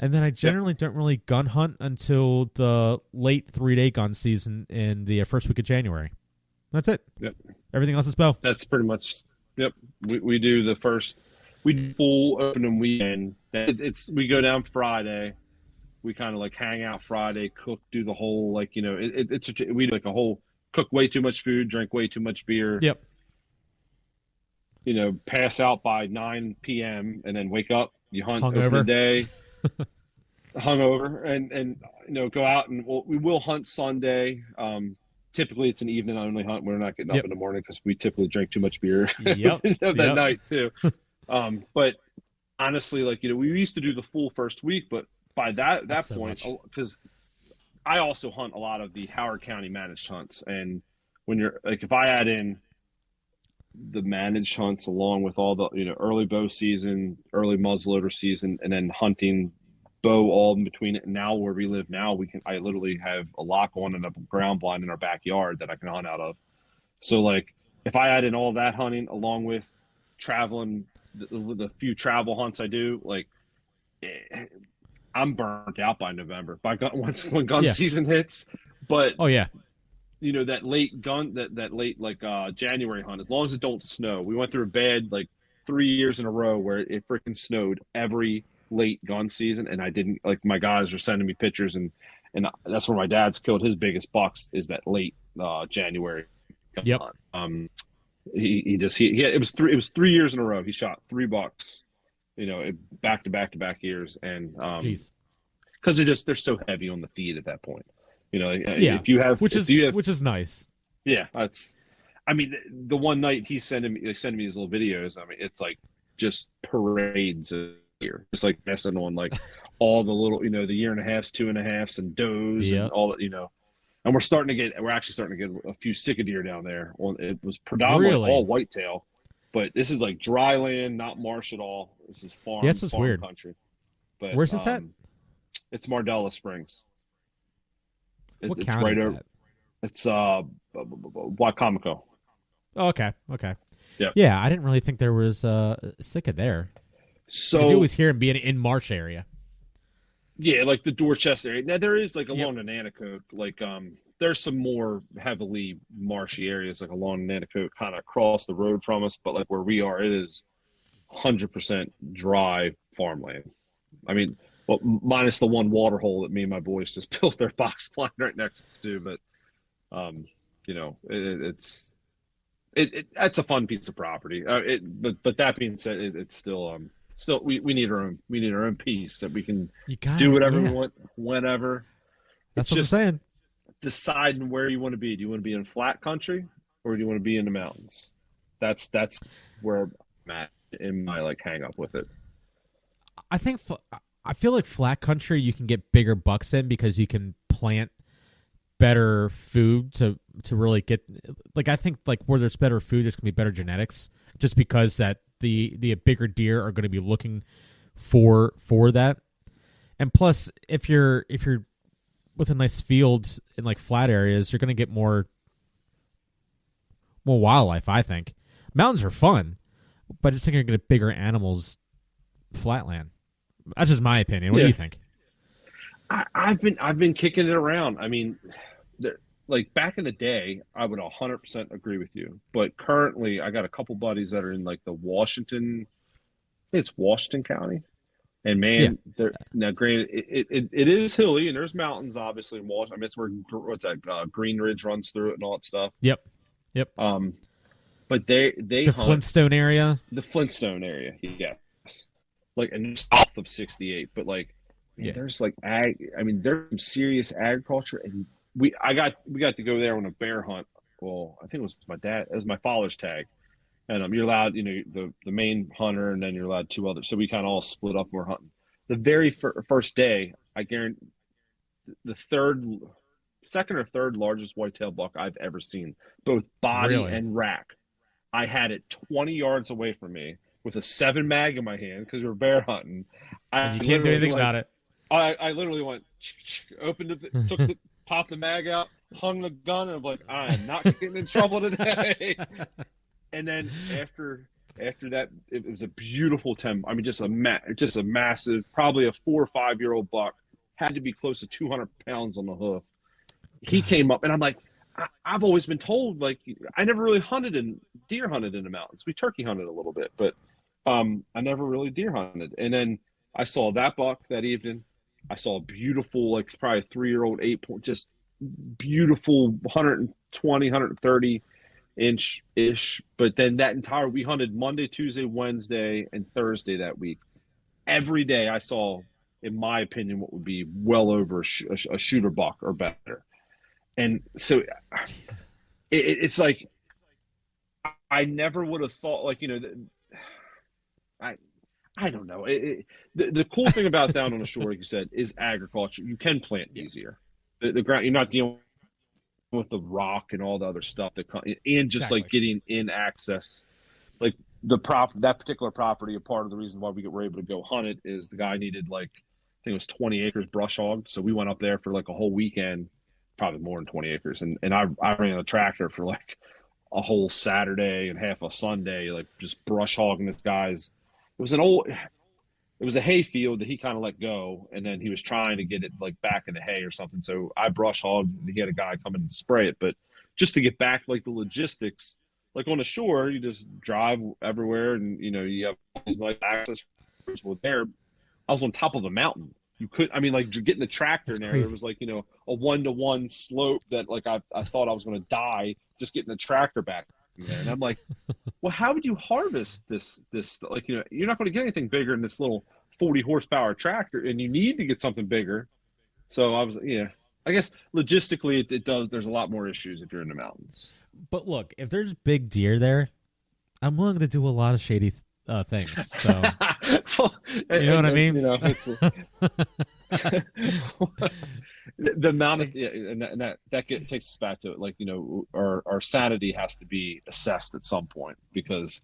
And then I generally don't really gun hunt until the late 3-day gun season in the first week of January. That's it. Yep. Everything else is bow. That's pretty much. Yep. We do the first. We do full opening weekend. We go down Friday. We kind of like hang out Friday, cook, do the whole we do like a whole cook way too much food, drink way too much beer. Yep. Pass out by 9 p.m. and then wake up. You hunt hungover opening day. Hungover and go out and we will hunt Sunday. Typically it's an evening only hunt. We're not getting up in the morning because we typically drink too much beer that night too. But honestly, we used to do the full first week, but by that point, because I also hunt a lot of the Howard County managed hunts, and when you're if I add in the managed hunts along with all the early bow season, early muzzleloader season, and then hunting bow all in between it. And now where we live now, I literally have a lock on and a ground blind in our backyard that I can hunt out of. So if I add in all that hunting along with traveling, the few travel hunts I do, I'm burnt out by November. When gun season hits, but that late January hunt, as long as it don't snow. We went through a bad 3 years in a row where it freaking snowed every late gun season, and I didn't my guys were sending me pictures, and that's where my dad's killed his biggest bucks is that late January gun hunt. It was 3 years in a row he shot 3 bucks, back to back years, and because they're so heavy on the feed at that point. If you have, which is nice. Yeah, the one night he's sending me these little videos. It's just parades of here, just messing on all the little, the 1.5 years, 2.5s, and does and all that, And we're actually starting to get a few sick deer down there. It was predominantly all whitetail, but this is dry land, not marsh at all. This is farm. Yes, it's weird country. But where's this at? It's Mardella Springs. What county is that? It's Wicomico. Oh, okay. Yeah. Yeah, I didn't really think there was Sika there. So you always hear him being in marsh area. Yeah, the Dorchester area. Now there is along the Nanticoke, there's some more heavily marshy areas along Nanticoke, kind of across the road from us, but where we are, it is 100% dry farmland. Well, minus the one water hole that me and my boys just built their box blind right next to, but it's a fun piece of property. But that being said, it's still we need our own piece that we can do whatever we want whenever. That's what I'm saying. Deciding where you want to be. Do you want to be in flat country or do you want to be in the mountains? That's where I'm at in my hang up with it. I feel like flat country you can get bigger bucks in because you can plant better food to really get I think where there's better food there's gonna be better genetics just because that the bigger deer are going to be looking for that. And plus if you're with a nice field in flat areas, you're going to get more wildlife, I think. Mountains are fun, but I just think you're going to get bigger animals flatland. That's just my opinion. What do you think? I've been kicking it around. Back in the day, I would 100% agree with you. But currently, I got a couple buddies that are in the Washington. I think it's Washington County, and man, now granted, it is hilly and there's mountains obviously in Washington. It's where Green Ridge runs through it and all that stuff. Yep. but they The hunt Flintstone area. the Flintstone area, yes, like and south of 68. But like, man, Yeah. there's like I mean, there's some serious agriculture, and we got to go there on a bear hunt. Well, I think it was my father's tag, and you're allowed, the main hunter, and then you're allowed two others. So we kind of all split up and we're hunting. The very first day, I guarantee the second or third largest whitetail buck I've ever seen, both body Really? and rack. I had it 20 yards away from me with a 7 mag in my hand because we were bear hunting. And I you can't do literally anything like about it. I literally went opened it, popped the mag out, hung the gun, and I'm like, I am not getting in trouble today. And then after that, it was a beautiful 10. I mean, just a massive, probably a 4 or 5 year old buck, had to be close to 200 pounds on the hoof. He came up, and I'm like, I've always been told, like, I never really deer hunted in the mountains. We turkey hunted a little bit, but I never really deer hunted. And then I saw that buck that evening. I saw a beautiful, like, probably a 3-year-old 8-point, just beautiful 120, 130 inch ish. But then we hunted Monday, Tuesday, Wednesday, and Thursday that week. Every day I saw, in my opinion, what would be well over a shooter buck or better. And so it's like, I never would have thought, like, I don't know. The cool thing about down on the shore, like you said, is agriculture. You can plant easier. The ground, you're not dealing with the rock and all the other stuff and just Exactly. like getting in access. Like that particular property, a part of the reason why we were able to go hunt it is the guy needed, like, I think it was 20 acres brush hogged. So we went up there for like a whole weekend, probably more than 20 acres. And I ran a tractor for like a whole Saturday and half a Sunday, like just brush hogging this guy's. It was a hay field that he kind of let go, and then he was trying to get it like back in the hay or something. So I brush hogged, and he had a guy come in and spray it. But just to get back, like, the logistics, like on the shore, you just drive everywhere, and you have all these nice access. Well, there, I was on top of a mountain. You could, I mean, like, getting the tractor in there, it was like, a 1-to-1 slope that, like, I thought I was going to die just getting the tractor back in there. And I'm like, well, how would you harvest this, like, you're not going to get anything bigger in this little 40 horsepower tractor, and you need to get something bigger. So I guess logistically it does. There's a lot more issues if you're in the mountains. But look, if there's big deer there, I'm willing to do a lot of shady things. So Well, you know what I mean? It's, the amount of, and that takes us back to it. Like, our sanity has to be assessed at some point, because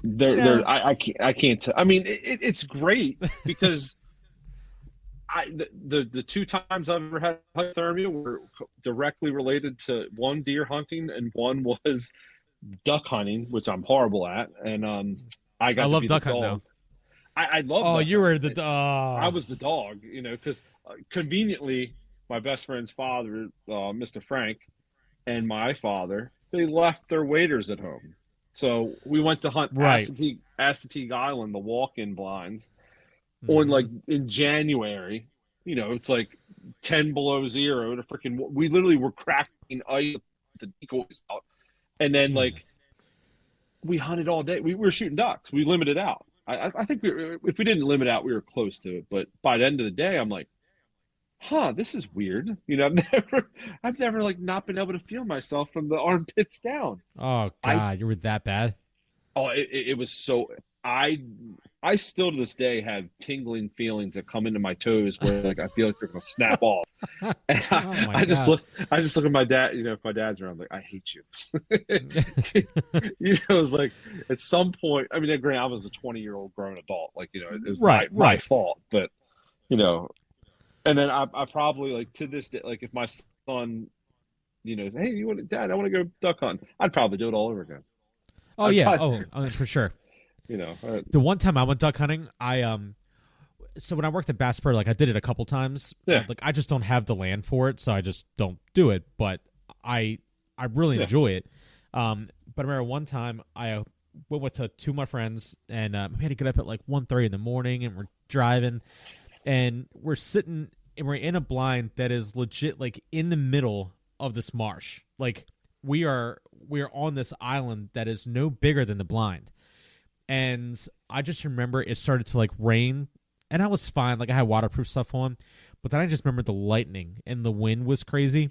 I can't. I mean, it's great because the 2 times I've ever had hypothermia were directly related to one, deer hunting, and one was duck hunting, which I'm horrible at. And I love duck hunting though. I love. Oh, you were the dog. dog. I was the dog, because conveniently my best friend's father, Mr. Frank, and my father, they left their waders at home. So we went to hunt Assateague Island, the walk-in blinds, on, like, in January. It's like 10 below zero. We literally were cracking ice with the decoys out, and then like we hunted all day. We were shooting ducks. We limited out. I think if we didn't limit out, we were close to it. But by the end of the day, I'm like, this is weird. I've never like not been able to feel myself from the armpits down. Oh God, you were that bad? Oh, it was so. I still to this day have tingling feelings that come into my toes where, like, I feel like they're gonna snap off. And I just look at my dad. If my dad's around, I'm like, I hate you. It was like at some point. I mean, granted, I was a 20-year-old grown adult. Like, it was my fault. But and then I probably, like, to this day, like, if my son, hey, Dad, I want to go duck hunting, I'd probably do it all over again. Oh, yeah. For sure. The one time I went duck hunting, so when I worked at Bass Pro, like, I did it a couple times. Yeah. Like, I just don't have the land for it, so I just don't do it. But I really enjoy it. But I remember one time I went with 2 of my friends, and we had to get up at like 1:30 in the morning, and we're driving, and we're sitting, and we're in a blind that is legit, like, in the middle of this marsh. Like, we are on this island that is no bigger than the blind. And I just remember it started to like rain, and I was fine. Like I had waterproof stuff on, but then I just remember the lightning and the wind was crazy,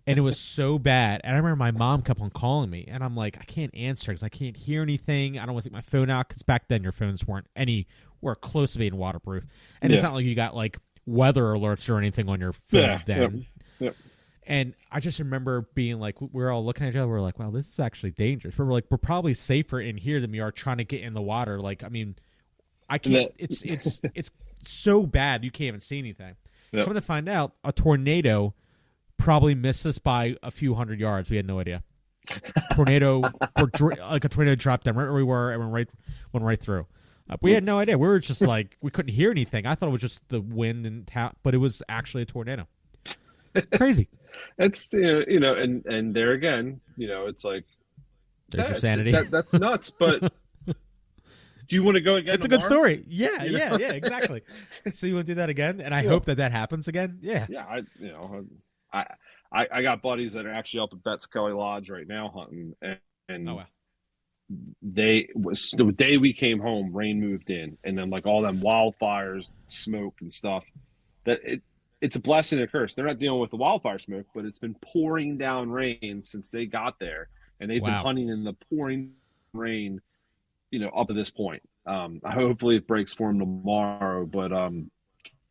and it was so bad. And I remember my mom kept on calling me, and I'm like, I can't answer because I can't hear anything. I don't want to take my phone out because back then your phones weren't anywhere close to being waterproof, and it's not like you got like weather alerts or anything on your phone then. Yep. And I just remember being like, we're all looking at each other. We're like, wow, this is actually dangerous. But we're like, we're probably safer in here than we are trying to get in the water. Like, I mean, I can't. It's so bad you can't even see anything. Yep. Coming to find out, a tornado probably missed us by a few hundred yards. We had no idea. Tornado, like a tornado dropped down right where we were and went right through. We had no idea. We were just like, we couldn't hear anything. I thought it was just the wind and but it was actually a tornado. Crazy. It's and there again, it's like there's your sanity. That's nuts. But do you want to go again? It's tomorrow? A good story. Yeah, yeah, exactly. So you want to do that again? And I hope that happens again. Yeah, yeah. I got buddies that are actually up at Betts Kelly Lodge right now hunting, and oh wow. The day we came home, rain moved in, and then like all them wildfires, smoke and stuff. It's a blessing and a curse. They're not dealing with the wildfire smoke, but it's been pouring down rain since they got there, and they've been hunting in the pouring rain, up to this point. Hopefully it breaks for them tomorrow, but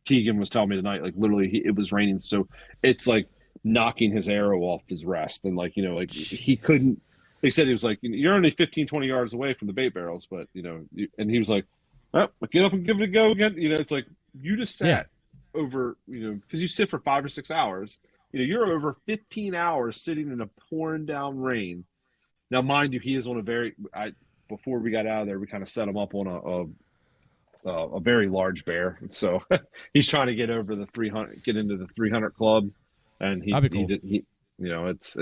Keegan was telling me tonight, like literally it was raining, so it's like knocking his arrow off his rest, and like he couldn't. They said he was like, you're only 15, 20 yards away from the bait barrels, but and he was like, well, get up and give it a go again. It's like you just sat over, because you sit for 5 or 6 hours. You're over 15 hours sitting in a pouring down rain. Now, mind you, he is on before we got out of there, we kind of set him up on a very large bear. So he's trying to get over the 300, get into the 300 club, and that'd be cool. It's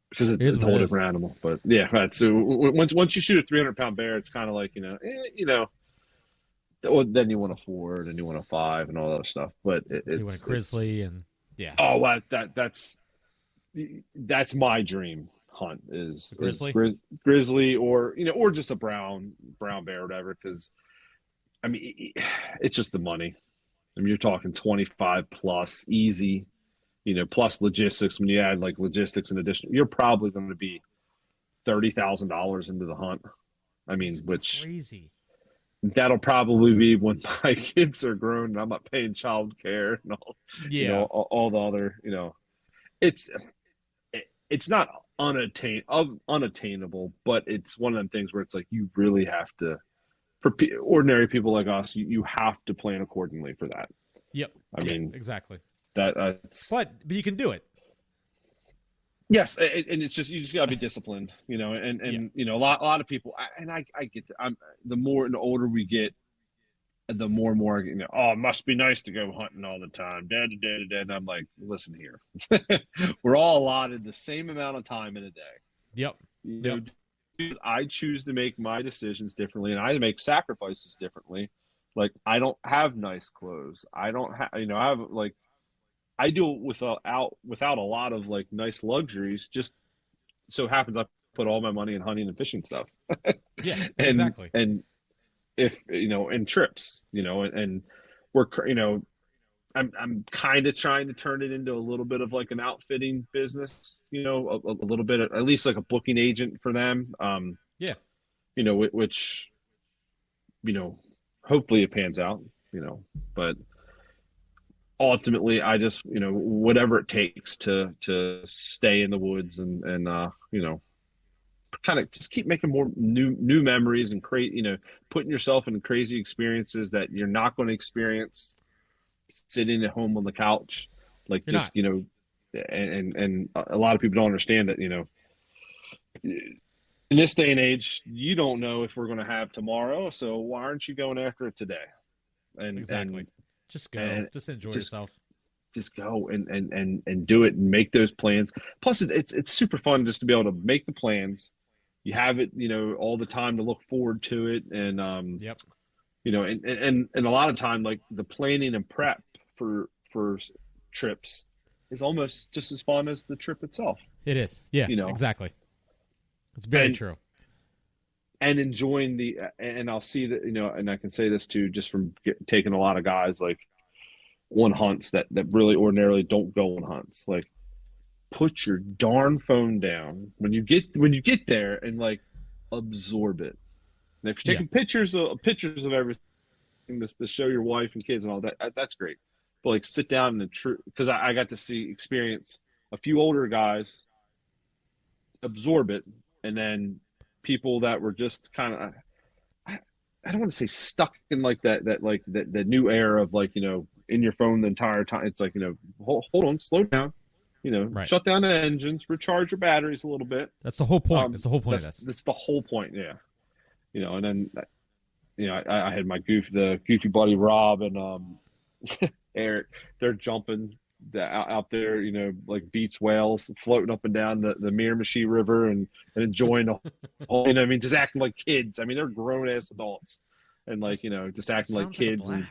because it's a whole different animal. But yeah, right. So once you shoot a 300-pound bear, it's kind of like then you want a 4, then you want a 5, and all that stuff. But you want a grizzly, and oh, well, that's my dream hunt is grizzly or just a brown bear or whatever. Because I mean, it's just the money. I mean, you're talking 25 plus easy, plus logistics. When you add like logistics in addition, you're probably going to be $30,000 into the hunt. I mean, which crazy. That'll probably be when my kids are grown and I'm not paying child care and all, all the other, it's not unattainable, but it's one of them things where it's like, you really have to, for ordinary people like us, you have to plan accordingly for that. Yep. I mean, exactly. But you can do it. Yes, and it's just you just gotta be disciplined, and a lot of people, and I get that. The older we get, the more and more, it must be nice to go hunting all the time. And I'm like, listen here, we're all allotted the same amount of time in a day. Yep. I choose to make my decisions differently, and I make sacrifices differently. Like I don't have nice clothes. I don't have, I have like. I do it without a lot of like nice luxuries. Just so happens I put all my money in hunting and fishing stuff. Yeah, exactly. And if in trips, and we're I'm kind of trying to turn it into a little bit of like an outfitting business. A little bit at least like a booking agent for them. Which hopefully it pans out. But. Ultimately, I just whatever it takes to stay in the woods and kind of just keep making more new memories and create putting yourself in crazy experiences that you're not going to experience sitting at home on the couch, like you're just not. And a lot of people don't understand that in this day and age you don't know if we're going to have tomorrow, so why aren't you going after it today? And exactly. Just go. Just enjoy yourself. Just go and do it and make those plans. Plus, it's super fun just to be able to make the plans. You have it, all the time to look forward to it, and yep. And a lot of time, like the planning and prep for trips is almost just as fun as the trip itself. It is. Yeah, You know, exactly. It's very and true. enjoying and I'll see that, and I can say this too, just from taking a lot of guys like on hunts that really ordinarily don't go on hunts. Like, put your darn phone down when you get there and like absorb it. And if you're Yeah. taking pictures of everything to show your wife and kids and all that, that's great. But like, sit down and because I got to experience a few older guys absorb it, and then people that were just kind of, I don't want to say stuck in like that new era of like, in your phone the entire time. It's like, hold on, slow down, Right. shut down the engines, recharge your batteries a little bit. That's the whole point. That's the whole point of this. That's the whole point. Yeah. And then, I had my goofy buddy Rob and Eric. They're jumping out there, like beach whales floating up and down the Miramichi River and enjoying the whole, I mean, just acting like kids. I mean, they're grown ass adults and like, just acting like kids. And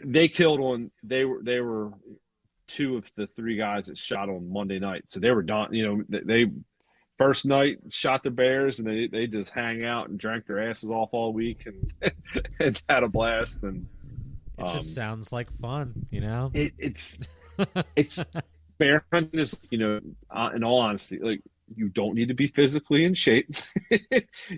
they killed on. They were two of the three guys that shot on Monday night, so they were done. They first night shot the bears, and they just hang out and drank their asses off all week and and had a blast. And it just sounds like fun, It's bear hunting is, in all honesty, like, you don't need to be physically in shape.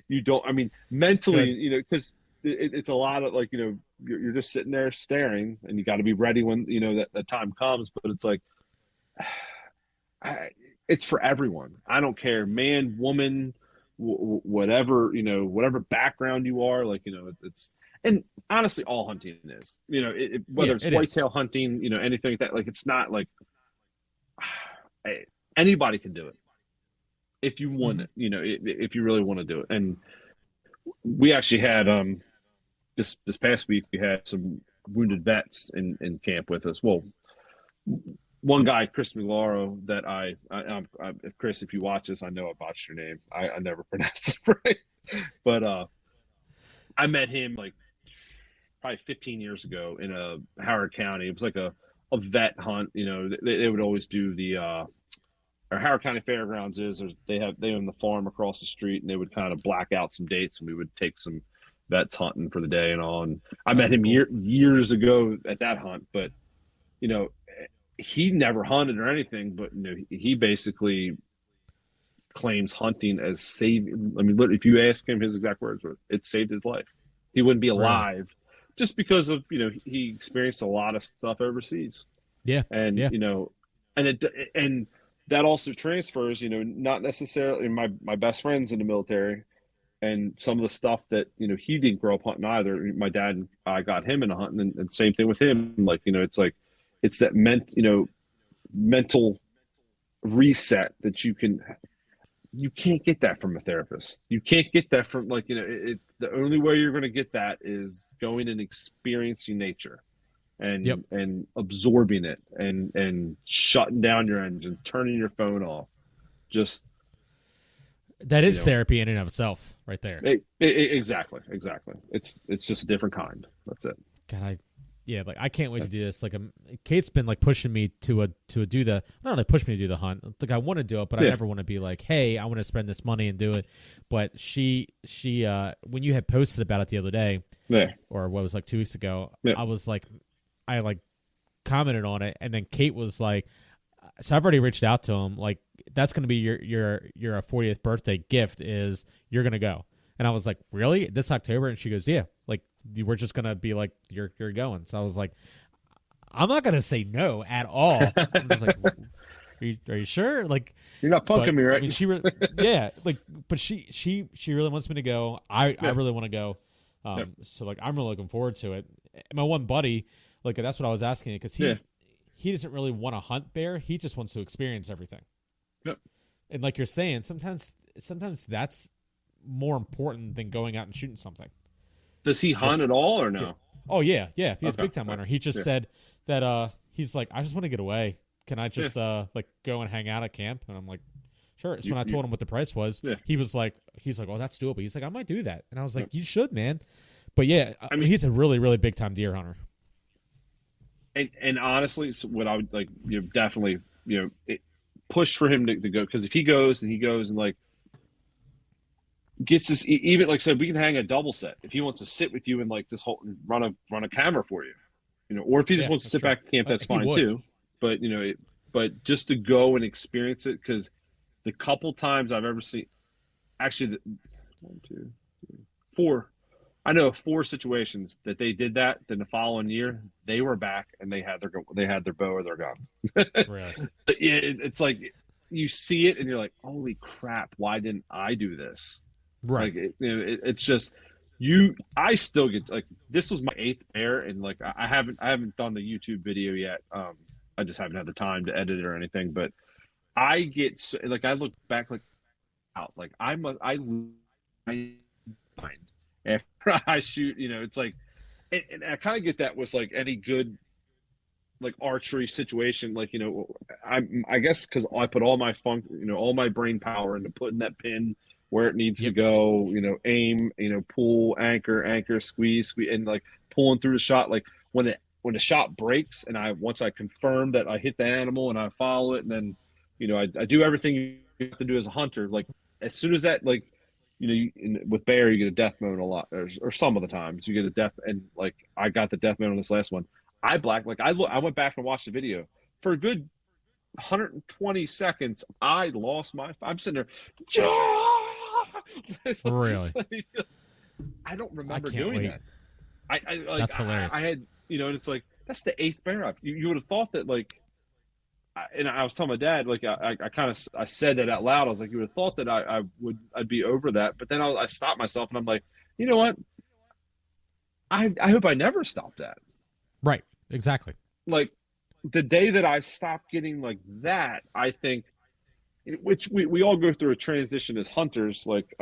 You don't. I mean, mentally, because it's a lot of like, you're just sitting there staring, and you got to be ready when that time comes. But it's like, it's for everyone. I don't care, man, woman, whatever, whatever background you are. Like, it's, and honestly, all hunting is, whether it's whitetail hunting, anything like that. Like, it's not like anybody can do it if you want it. If you really want to do it. And we actually had this past week, we had some wounded vets in camp with us. Well, one guy, Chris Milaro, that Chris, if you watch this, I know I botched your name. I never pronounced it right. But I met him like probably 15 years ago in Howard County. It was like a vet hunt. They would always do the or Howard County Fairgrounds they own the farm across the street, and they would kind of black out some dates, and we would take some vets hunting for the day and all. And I met him years ago at that hunt, but he never hunted or anything, but he basically claims hunting as saving. I mean, if you ask him, his exact words were, "It saved his life." He wouldn't be alive just because of he experienced a lot of stuff overseas. Yeah, and and that also transfers. Not necessarily my best friend's in the military, and some of the stuff that he didn't grow up hunting either. My dad and I got him into hunting, and same thing with him. Like it's like. It's that mental reset that you can't get that from a therapist. You can't get that from it's the only way you're going to get that is going and experiencing nature and absorbing it and shutting down your engines, turning your phone off. Just that is therapy in and of itself right there. Exactly. It's just a different kind. That's it. God, I can't wait to do this. Like, Kate's been like pushing me to do the, not only push me to do the hunt. Like, I want to do it, but I never want to be like, hey, I want to spend this money and do it. But she when you had posted about it the other day, or what was like 2 weeks ago, I was like, I like commented on it, and then Kate was like, so I've already reached out to him. Like, that's going to be your 40th birthday gift is you're going to go. And I was like, really? This October? And she goes, yeah. Like, we're just gonna be like, you're going. So I was like, I'm not gonna say no at all. I'm just like, are you sure? Like, you're not punking me, right? I mean, but she really wants me to go. I really want to go. So like, I'm really looking forward to it. And my one buddy, like, that's what I was asking, because he doesn't really want to hunt bear. He just wants to experience everything. Yep. And like you're saying, sometimes that's more important than going out and shooting something. Does he hunt at all or no? Oh yeah. He's a big time hunter. He just said that he's like, I just want to get away. Can I just like go and hang out at camp? And I'm like, sure. So when I told him what the price was, he's like, oh, that's doable. He's like, I might do that. And I was like, you should, man. But I mean, he's a really, really big time deer hunter. and honestly, so what I would like, definitely, push for him to go, because if he goes and like gets this, even like I said, we can hang a double set if he wants to sit with you and like just run a camera for you, or if he just Yeah, wants to that's sit true. back at camp, that's He fine would. too. But but just to go and experience it, because the couple times I've ever seen, actually, one, two, three, four. I know four situations that they did that. Then the following year, they were back and they had their bow or their gun. Really. But yeah, it's like you see it and you're like, holy crap! Why didn't I do this? Right. Like it's just you. I still get like this was my eighth bear, and like I haven't done the YouTube video yet. I just haven't had the time to edit it or anything. But I get like I look back like out like I mind after I shoot. It's like, and I kind of get that with like any good like archery situation. Like I guess because I put all my all my brain power into putting that pin where it needs to Yep. go. Aim. Pull, anchor, squeeze, and like pulling through the shot. Like when the shot breaks, and once I confirm that I hit the animal and I follow it, and then I do everything you have to do as a hunter. Like as soon as that like with bear, you get a death mode a lot, or some of the times you get a death, and like I got the death mode on this last one. I went back and watched the video for a good 120 seconds. I lost my. I'm sitting there. Really. I don't I remember can't doing wait. that. I like That's I hilarious. had and it's like that's the eighth bear up. You would have thought that like and I was telling my dad, like I kind of I said that out loud. I was like, you would have thought that I'd be over that, but then I stopped myself and I'm like, you know what? I hope I never stop that. Right. Exactly. Like the day that I stop getting like that, I think, which we all go through a transition as hunters, like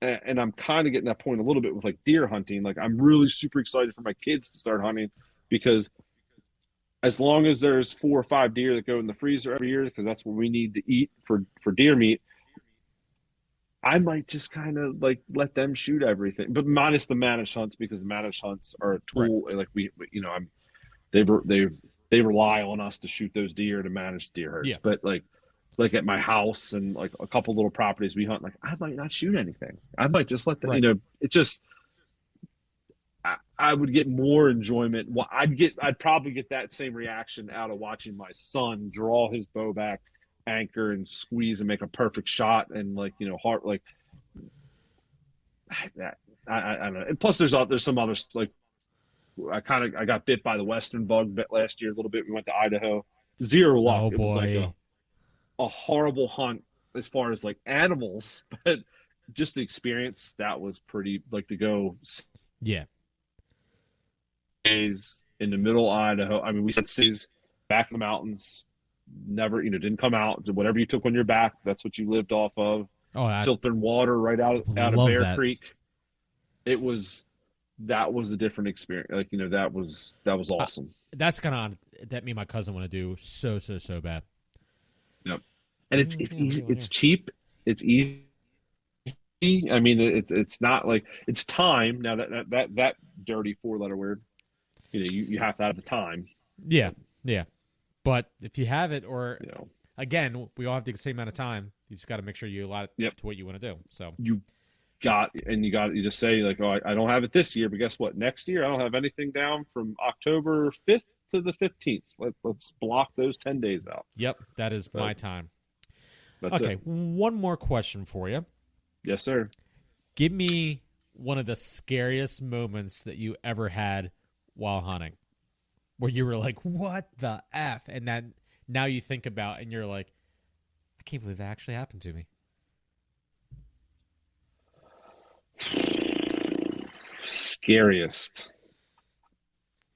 and I'm kind of getting that point a little bit with like deer hunting. Like I'm really super excited for my kids to start hunting because as long as there's 4 or 5 deer that go in the freezer every year, because that's what we need to eat for deer meat, I might just kind of like let them shoot everything, but minus the managed hunts, because the managed hunts are a Right. tool. Like I'm they they rely on us to shoot those deer to manage deer herds. Yeah. But like at my house and like a couple little properties we hunt, like I might not shoot anything. I might just let them. Right. It's just I would get more enjoyment. Well, I'd probably get that same reaction out of watching my son draw his bow back, anchor, and squeeze and make a perfect shot, and like heart like that. I don't know. And plus, there's some other like I got bit by the western bug last year a little bit. We went to Idaho, zero luck. Oh It was like boy. a horrible hunt as far as like animals, but just the experience that was pretty like to go Yeah. days in the middle of Idaho. I mean, we said cities back in the mountains, never, didn't come out. Whatever you took on your back, that's what you lived off of. Oh, I Filtering water right out of love Bear that. Creek. That was a different experience. Like, that was awesome. That's kind of that me and my cousin want to do so bad. Yep. And it's easy. It's cheap. It's easy. I mean, it's not like it's time. Now that dirty 4 letter word, you have to have the time. Yeah. Yeah. But if you have it, or You know, again, we all have the same amount of time. You just got to make sure you allot it Yep. to what you want to do. So you you just say like, oh, I don't have it this year, but guess what? Next year I don't have anything down from October 5th to the 15th. Let's block those 10 days out. yep, that is But my time. that's Okay, it. one more question for you. Yes, sir. Give me one of the scariest moments that you ever had while hunting, where you were like, "What the f?" And then now you think about, and you're like, "I can't believe that actually happened to me." Scariest.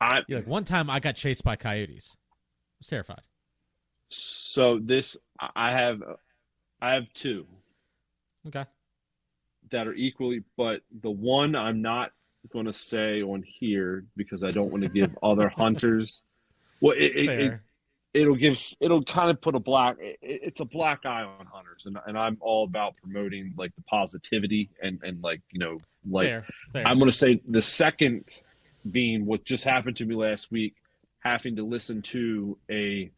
I You're like, one time I got chased by coyotes. I was terrified. so this I have two Okay, that are equally, but the one I'm not going to say on here because I don't want to give other hunters. Well, fair. it'll kind of put it's a black eye on hunters, and I'm all about promoting like the positivity and like like Fair. I'm going to say the second being what just happened to me last week. having to listen to a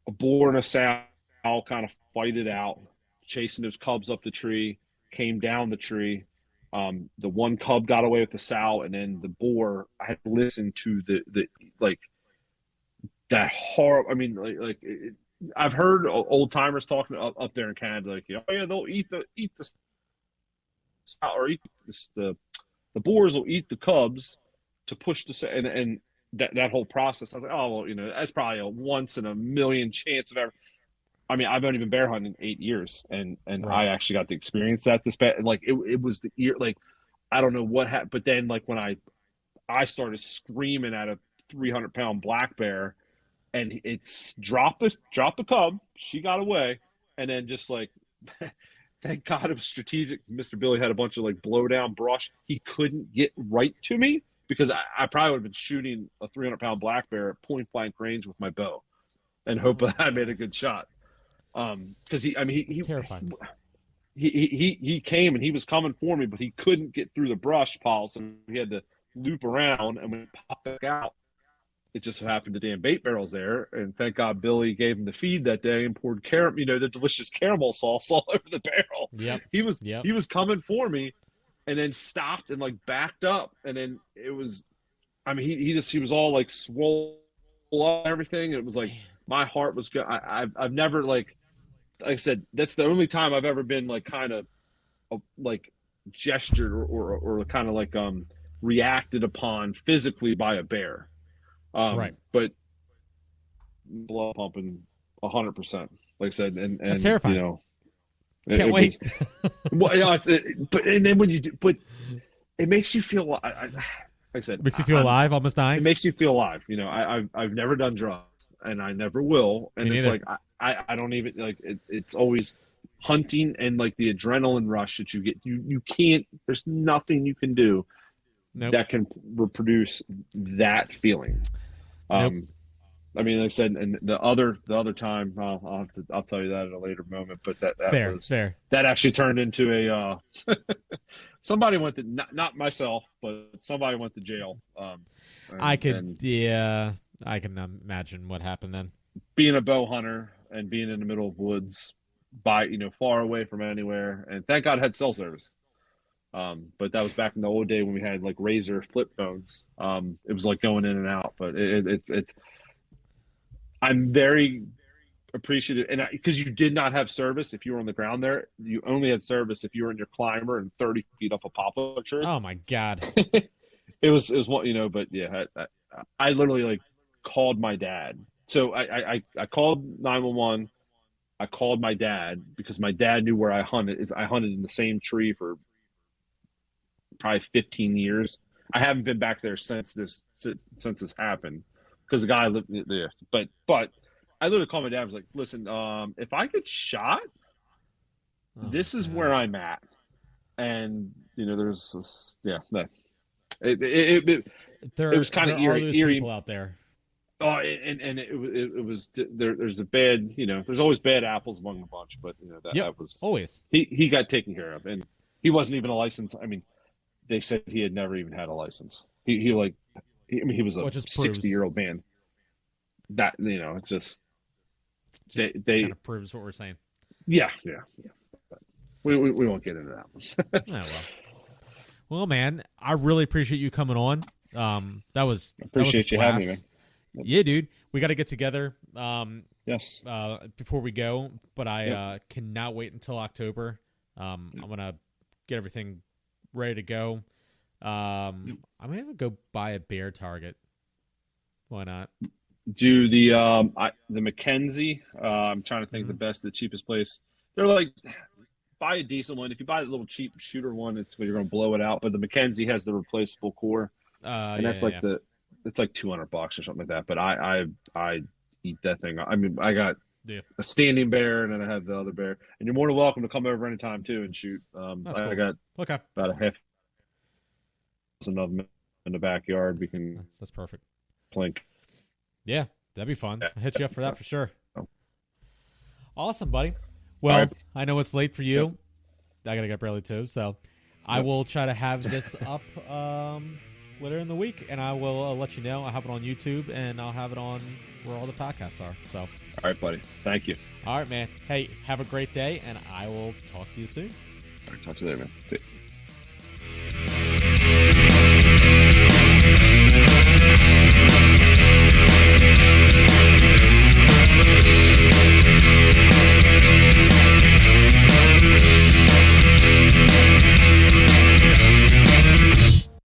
boar and a sow kind of fight it out, chasing those cubs up the tree, came down the tree. The one cub got away with the sow, and then the boar. I had to listen to the like that horror. I mean, I've heard old timers talking up there in Canada, like, oh yeah, they'll eat the sow or eat the boars will eat the cubs to push the and that whole process. I was like, oh well, that's probably a once in a million chance of ever. I mean, I've only been bear hunting 8 years, and Right. I actually got to experience that this past. Like it was the ear. Like I don't know what happened, but then like when I started screaming at a 300-pound black bear, and it's dropped the cub. She got away, and then just like. Thank God it was strategic. Mr. Billy had a bunch of like blow down brush. He couldn't get right to me because I probably would have been shooting a 300-pound black bear at point blank range with my bow and hope I made a good shot. Because It's terrifying. he came and he was coming for me, but he couldn't get through the brush pile, so he had to loop around. And when he popped back out, it just so happened the damn bait barrel's there, and thank God Billy gave him the feed that day and poured the delicious caramel sauce all over the barrel. Yep. He was Yep. he was coming for me, and then stopped and like backed up, and then it was, I mean, he was all like swole up and everything. It was like my heart was good. I've never like I said, that's the only time I've ever been like kind of like gestured or kind of like reacted upon physically by a bear. Right. But blood pumping 100%. Like I said, and That's terrifying. Can't wait. Well, but and then when you do, but it makes you feel. Like I said, Makes you feel alive, almost dying. It makes you feel alive. I've never done drugs, and I never will. And it's like I don't even like it. It's always hunting and like the adrenaline rush that you get. You can't. There's nothing you can do that can reproduce that feeling. I mean, like I said, and the other time, I'll tell you that at a later moment. But that fair, was fair. That actually turned into a somebody went to not myself, but somebody went to jail. I can imagine what happened then. Being a bow hunter and being in the middle of woods, far away from anywhere, and thank God I had cell service. But that was back in the old day when we had like Razor flip phones. It was like going in and out, but it's. I'm very appreciative, and because you did not have service if you were on the ground there, you only had service if you were in your climber and 30 feet up a poplar tree. Oh my God! it was what but yeah, I literally like called my dad. So I called 911. I called my dad because my dad knew where I hunted. I hunted in the same tree for probably 15 years. I haven't been back there since this happened because the guy lived there. But I literally called my dad. I was like, "Listen, if I get shot, this is where I'm at." And there's this, it was kind of eerie people out there. Oh, and it was there's a bad there's always bad apples among the bunch, but that was always he got taken care of, and he wasn't even a license. I mean, they said he had never even had a license. He was a 60-year-old man. That it's just they kind of proves what we're saying. Yeah. But we won't get into that one. Well, man, I really appreciate you coming on. That was you having me, man. Yeah, dude, we got to get together. Yes. Before we go, but I cannot wait until October. I'm gonna get everything ready to go. I'm gonna even go buy a bear target. Why not? Do the Mackenzie? I'm trying to think the best, the cheapest place. They're like, buy a decent one. If you buy the little cheap shooter one, it's when you're gonna blow it out. But the Mackenzie has the replaceable core, and that's it's like $200 or something like that. But I eat that thing. I mean, I got a standing bear, and then I have the other bear. And you're more than welcome to come over anytime too and shoot. That's cool. I got about a half dozen of them in the backyard. We can. That's perfect. Plink. Yeah, that'd be fun. I'll hit you up for that for sure. Oh. Awesome, buddy. Well, right. I know it's late for you. I gotta get early too, so I will try to have this up. later in the week, and I will let you know. I'll have it on YouTube, and I'll have it on where all the podcasts are. So, All right, buddy. Thank you. all right, man. Hey, have a great day, and I will talk to you soon. All right, talk to you later, man. See you.